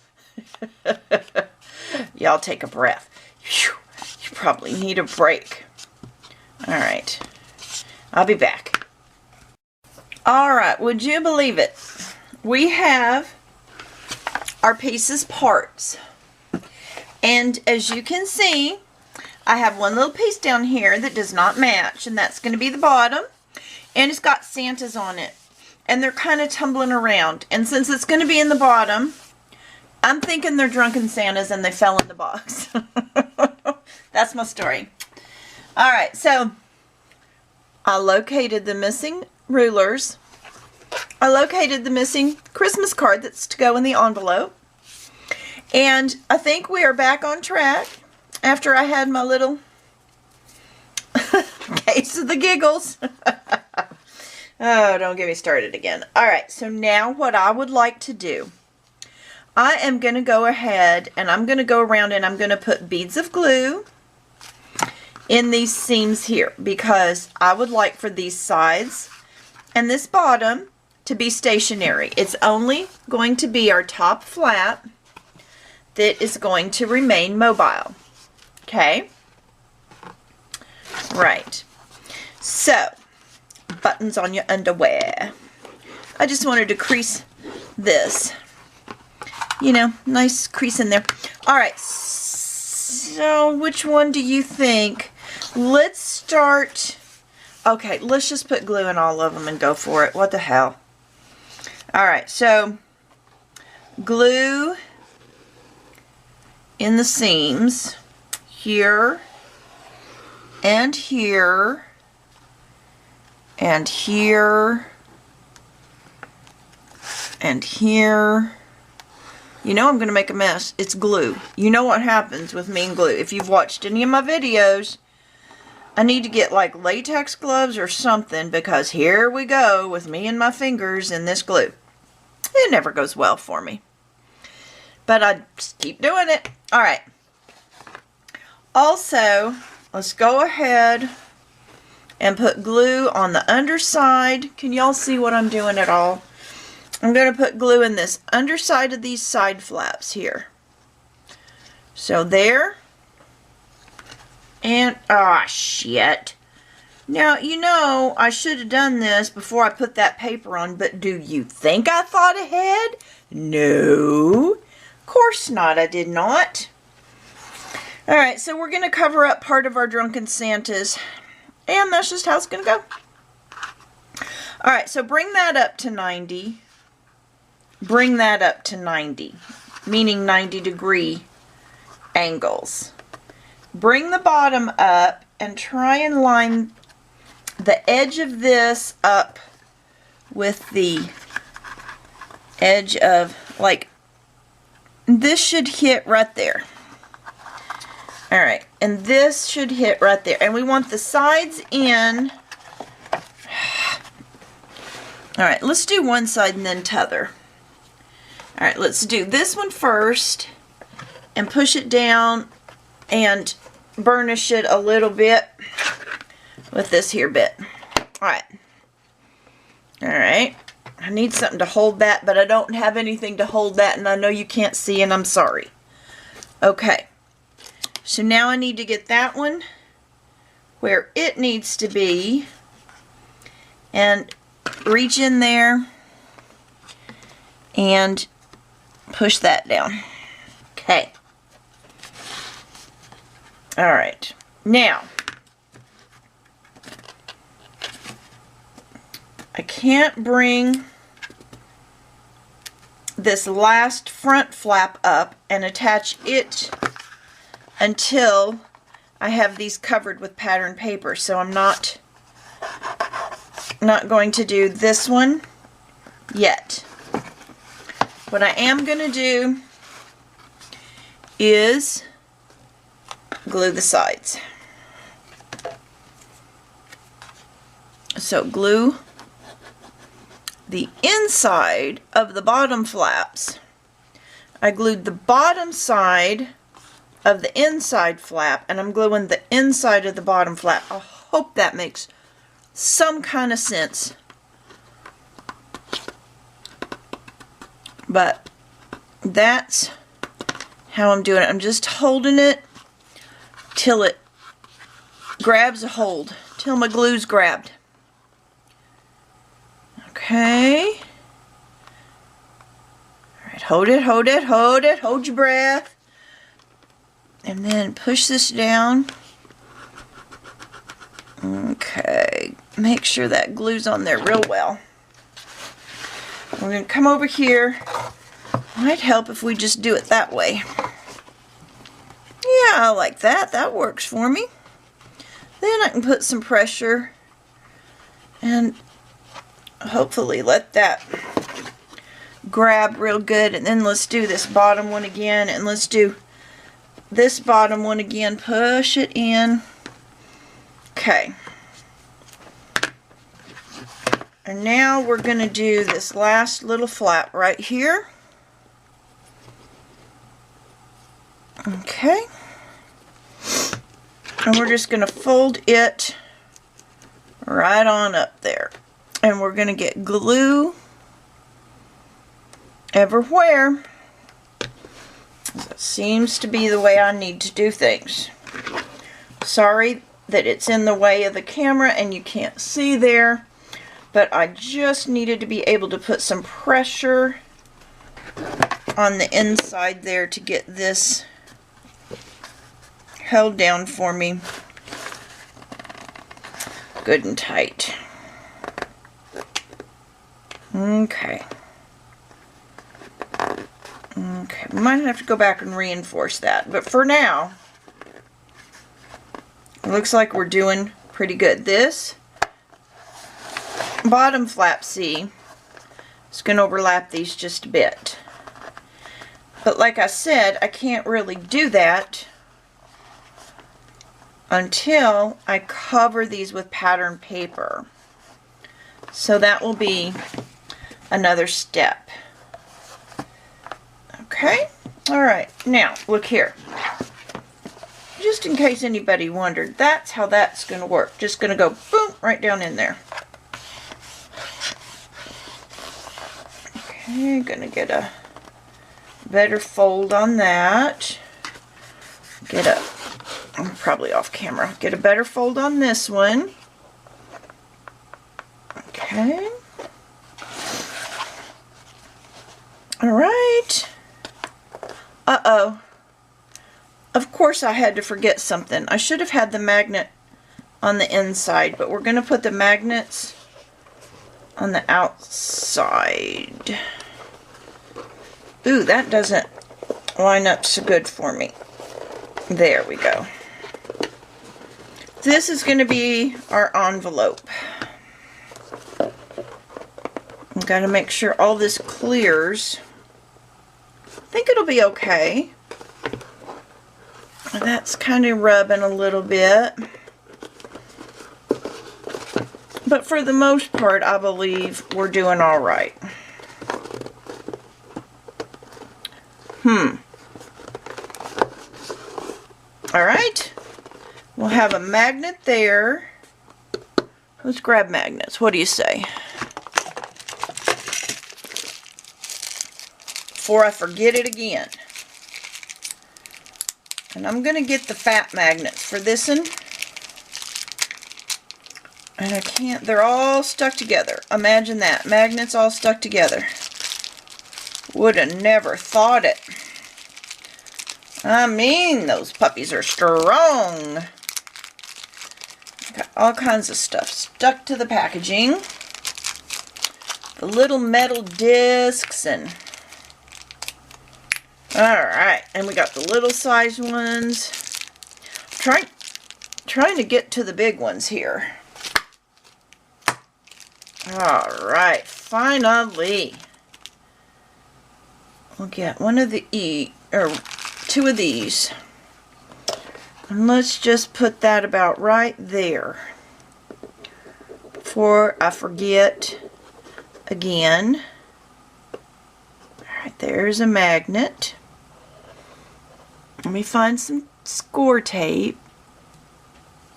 y'all take a breath. Whew, you probably need a break. All right, I'll be back. All right, would you believe it? We have our pieces parts. And as you can see, I have one little piece down here that does not match, and that's going to be the bottom. And it's got Santas on it. and they're kind of tumbling around. And since it's going to be in the bottom, I'm thinking they're drunken Santas and they fell in the box. That's my story. All right, so I located the missing rulers. I located the missing Christmas card that's to go in the envelope. And I think we are back on track after I had my little case of the giggles. Oh, don't get me started again. All right, so now what I would like to do, I am going to go ahead and I'm going to go around and I'm going to put beads of glue in these seams here, because I would like for these sides and this bottom to be stationary. It's only going to be our top flap that is going to remain mobile. Okay? Right. So, buttons on your underwear. I just wanted to crease this. You know, nice crease in there. Alright, so which one do you think? Let's start... Okay, let's just put glue in all of them and go for it. What the hell? Alright, so glue in the seams here and here and here and here. You know I'm going to make a mess. It's glue. You know what happens with me and glue. If you've watched any of my videos, I need to get like latex gloves or something, because here we go with me and my fingers in this glue. It never goes well for me. But I just keep doing it. Alright. Also, let's go ahead and put glue on the underside. Can y'all see what I'm doing at all? I'm going to put glue in this underside of these side flaps here. So there. And, ah, shit. Now, you know, I should have done this before I put that paper on, but do you think I thought ahead? No. Of course not, I did not. Alright, so we're going to cover up part of our drunken Santas. And that's just how it's going to go. Alright, so bring that up to 90. Bring that up to 90. Meaning 90-degree angles. Bring the bottom up and try and line the edge of this up with the edge of, like, this should hit right there. Alright, and this should hit right there. And we want the sides in. Alright, let's do one side and then t'other. Alright, let's do this one first and push it down and burnish it a little bit with this here bit. Alright. Alright. I need something to hold that, but I don't have anything to hold that, and I know you can't see, and I'm sorry. Okay. So now I need to get that one where it needs to be, and reach in there and push that down. Okay. Alright. Now, I can't bring this last front flap up and attach it until I have these covered with pattern paper. So I'm not going to do this one yet. What I am going to do is glue the sides. So glue the inside of the bottom flaps. I glued the bottom side of the inside flap, and I'm gluing the inside of the bottom flap. I hope that makes some kind of sense. But that's how I'm doing it. I'm just holding it till it grabs a hold, till my glue's grabbed. Okay. Alright, hold it, hold it, hold it, hold your breath. And then push this down. Okay, make sure that glue's on there real well. We're going to come over here. Might help if we just do it that way. Yeah, I like that. That works for me. Then I can put some pressure and hopefully let that grab real good. And then let's do this bottom one again, and let's do this bottom one again. Push it in. Okay. And now we're going to do this last little flap right here. Okay. And we're just going to fold it right on up there. And we're going to get glue everywhere. That seems to be the way I need to do things. Sorry that it's in the way of the camera and you can't see there, but I just needed to be able to put some pressure on the inside there to get this held down for me good and tight. Okay. Okay, we might have to go back and reinforce that, but for now, it looks like we're doing pretty good. This bottom flap C is going to overlap these just a bit. But like I said, I can't really do that until I cover these with pattern paper. So that will be another step. Okay, alright, now look here. Just in case anybody wondered, that's how that's going to work. Just going to go boom, right down in there. Okay, going to get a better fold on that. I'm probably off camera. Get a better fold on this one. Okay. Alright. Uh-oh. Of course I had to forget something. I should have had the magnet on the inside, but we're going to put the magnets on the outside. Ooh, that doesn't line up so good for me. There we go. This is going to be our envelope. I've got to make sure all this clears. I think it'll be okay. That's kind of rubbing a little bit. But for the most part, I believe we're doing all right. All right. We'll have a magnet there. Let's grab magnets. What do you say? Before I forget it again. And I'm going to get the fat magnets for this one. And I can't, they're all stuck together. Imagine that. Magnets all stuck together. Would have never thought it. I mean, those puppies are strong. Got all kinds of stuff stuck to the packaging. The little metal discs and... Alright, and we got the little size ones. Trying to get to the big ones here. Alright, finally. We'll get one of the two of these. And let's just put that about right there. Before I forget again. Alright, there's a magnet. Let me find some score tape.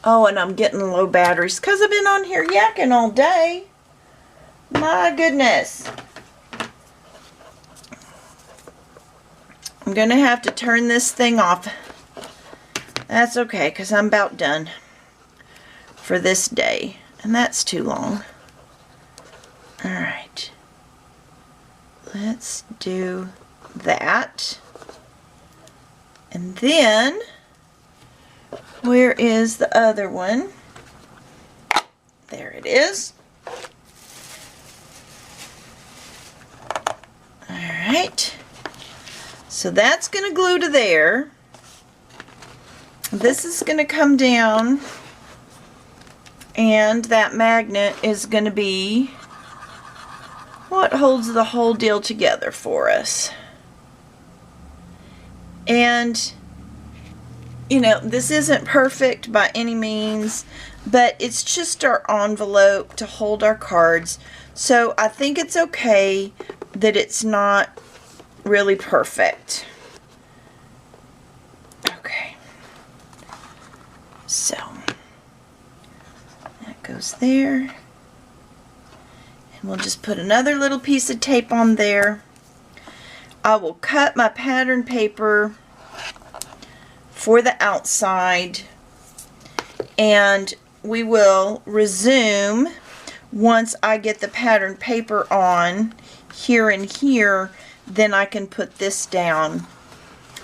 Oh, and I'm getting low batteries because I've been on here yakking all day. My goodness. I'm going to have to turn this thing off. That's okay because I'm about done for this day. And that's too long. Alright. Let's do that. And then, where is the other one? There it is. Alright, so that's going to glue to there. This is going to come down, and that magnet is going to be what holds the whole deal together for us. And you know, this isn't perfect by any means, but it's just our envelope to hold our cards. So I think it's okay that it's not really perfect. Okay. So that goes there. And we'll just put another little piece of tape on there. I will cut my pattern paper for the outside, and we will resume once I get the pattern paper on here and here. Then I can put this down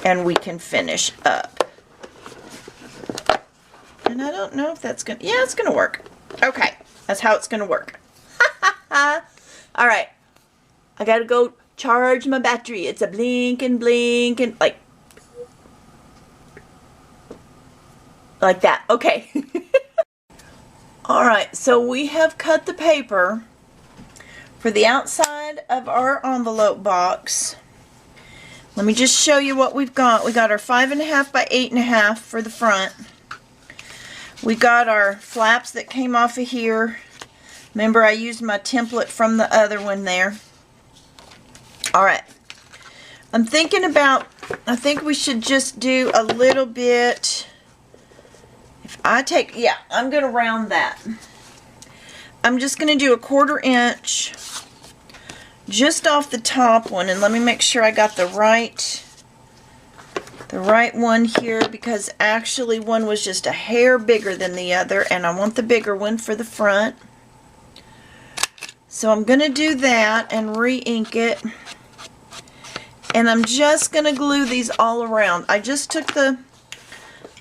and we can finish up. And I don't know if that's gonna, yeah, it's gonna work. Okay, that's how it's gonna work. Alright, I gotta go charge my battery. It's a blink and like that. Okay. Alright, so we have cut the paper for the outside of our envelope box. Let me just show you what we've got. We got our 5.5 by 8.5 for the front. We got our flaps that came off of here. Remember, I used my template from the other one there. Alright. I'm thinking about, I think we should just do a little bit. I'm going to round that. I'm just going to do a 1/4 inch just off the top one, and let me make sure I got the right one here, because actually one was just a hair bigger than the other, and I want the bigger one for the front. So I'm going to do that and re-ink it, and I'm just going to glue these all around. I just took the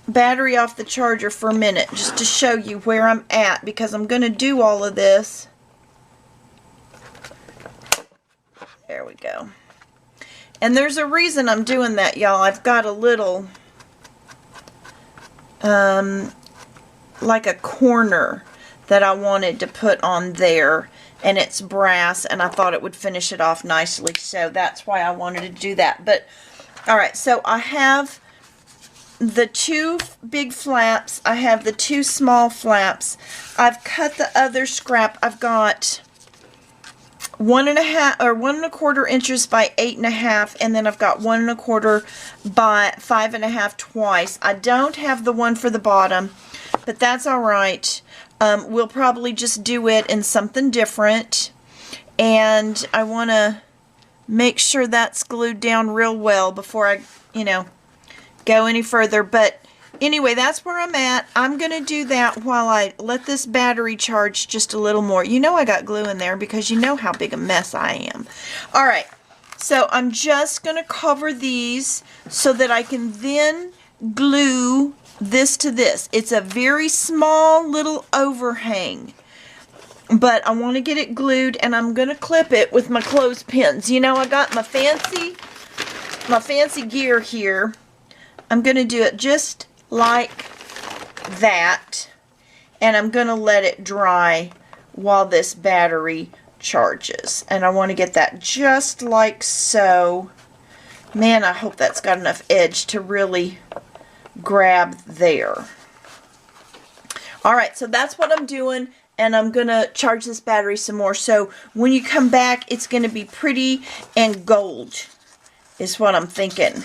battery off the charger for a minute just to show you where I'm at, because I'm going to do all of this. There we go. And there's a reason I'm doing that, y'all. I've got a little like a corner that I wanted to put on there, and it's brass, and I thought it would finish it off nicely, so that's why I wanted to do that. But alright, so I have the 2 big flaps, I have the 2 small flaps. I've cut the other scrap. I've got 1.5 or 1.25 inches by 8.5, and then I've got 1.25 by 5.5 twice. I don't have the one for the bottom, but that's alright. We'll probably just do it in something different, and I want to make sure that's glued down real well before I, you know, go any further. But anyway, that's where I'm at. I'm going to do that while I let this battery charge just a little more. You know I got glue in there because you know how big a mess I am. Alright, so I'm just going to cover these so that I can then glue this to this. It's a very small little overhang, but I want to get it glued, and I'm going to clip it with my clothespins. You know, I got my fancy gear here. I'm going to do it just like that, and I'm going to let it dry while this battery charges. And I want to get that just like so. Man, I hope that's got enough edge to really grab there. Alright, so that's what I'm doing, and I'm going to charge this battery some more. So when you come back, it's going to be pretty and gold is what I'm thinking.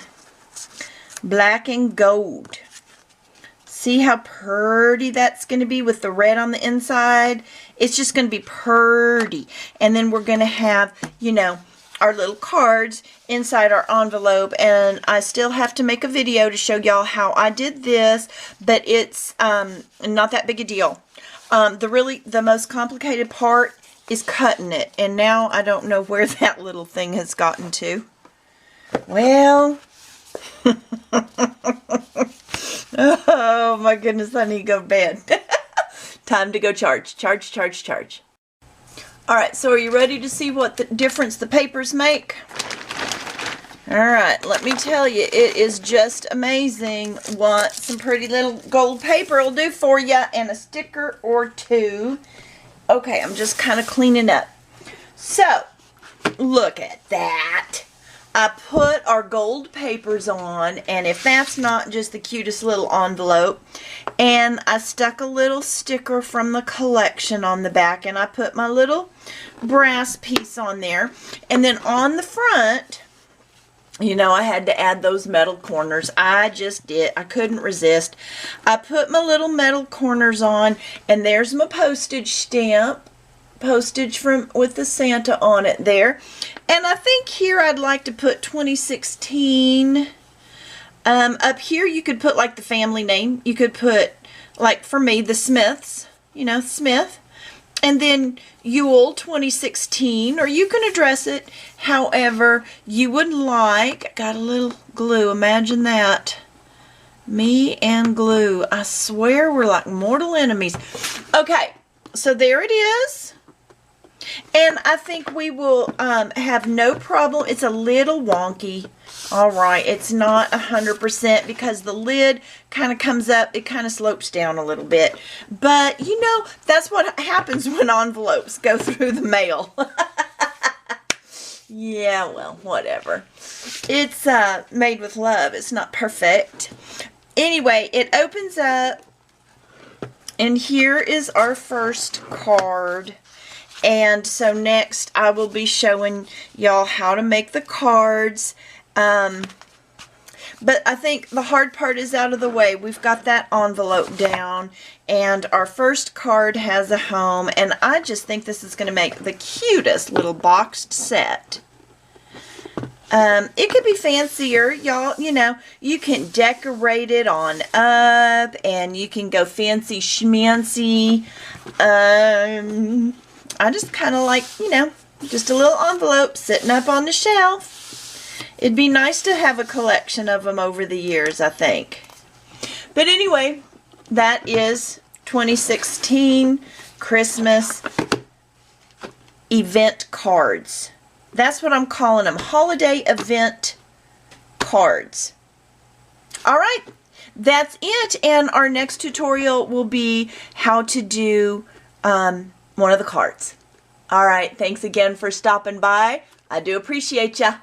Black and gold. See how pretty that's going to be with the red on the inside? It's just going to be pretty. And then we're going to have, you know, our little cards inside our envelope. And I still have to make a video to show y'all how I did this, but it's not that big a deal. The most complicated part is cutting it. And now I don't know where that little thing has gotten to. Well... Oh my goodness, I need to go to bed. Time to go charge. Alright, so are you ready to see what the difference the papers make? Alright, let me tell you, it is just amazing what some pretty little gold paper will do for you, and a sticker or two. Okay, I'm just kind of cleaning up. So, look at that. I put our gold papers on, and if that's not just the cutest little envelope, and I stuck a little sticker from the collection on the back, and I put my little brass piece on there, and then on the front, you know, I had to add those metal corners. I just did. I couldn't resist. I put my little metal corners on, and there's my postage stamp. Postage from with the Santa on it there. And I think here I'd like to put 2016. Up here you could put like the family name. You could put, like for me, the Smiths. You know, Smith. And then Yule 2016, or you can address it however you would like. Got a little glue, imagine that. Me and glue. I swear we're like mortal enemies. Okay, so there it is. And I think we will have no problem. It's a little wonky. Alright, it's not 100% because the lid kind of comes up. It kind of slopes down a little bit. But, you know, that's what happens when envelopes go through the mail. Yeah, well, whatever. It's made with love. It's not perfect. Anyway, it opens up. And here is our first card. And so next I will be showing y'all how to make the cards. But I think the hard part is out of the way. We've got that envelope down, and our first card has a home, and I just think this is going to make the cutest little boxed set. It could be fancier, y'all. You know, you can decorate it on up, and you can go fancy schmancy. I just kind of like, you know, just a little envelope sitting up on the shelf. It'd be nice to have a collection of them over the years, I think. But anyway, that is 2016 Christmas event cards. That's what I'm calling them. Holiday event cards. Alright, that's it. And our next tutorial will be how to do one of the cards. Alright, thanks again for stopping by. I do appreciate ya.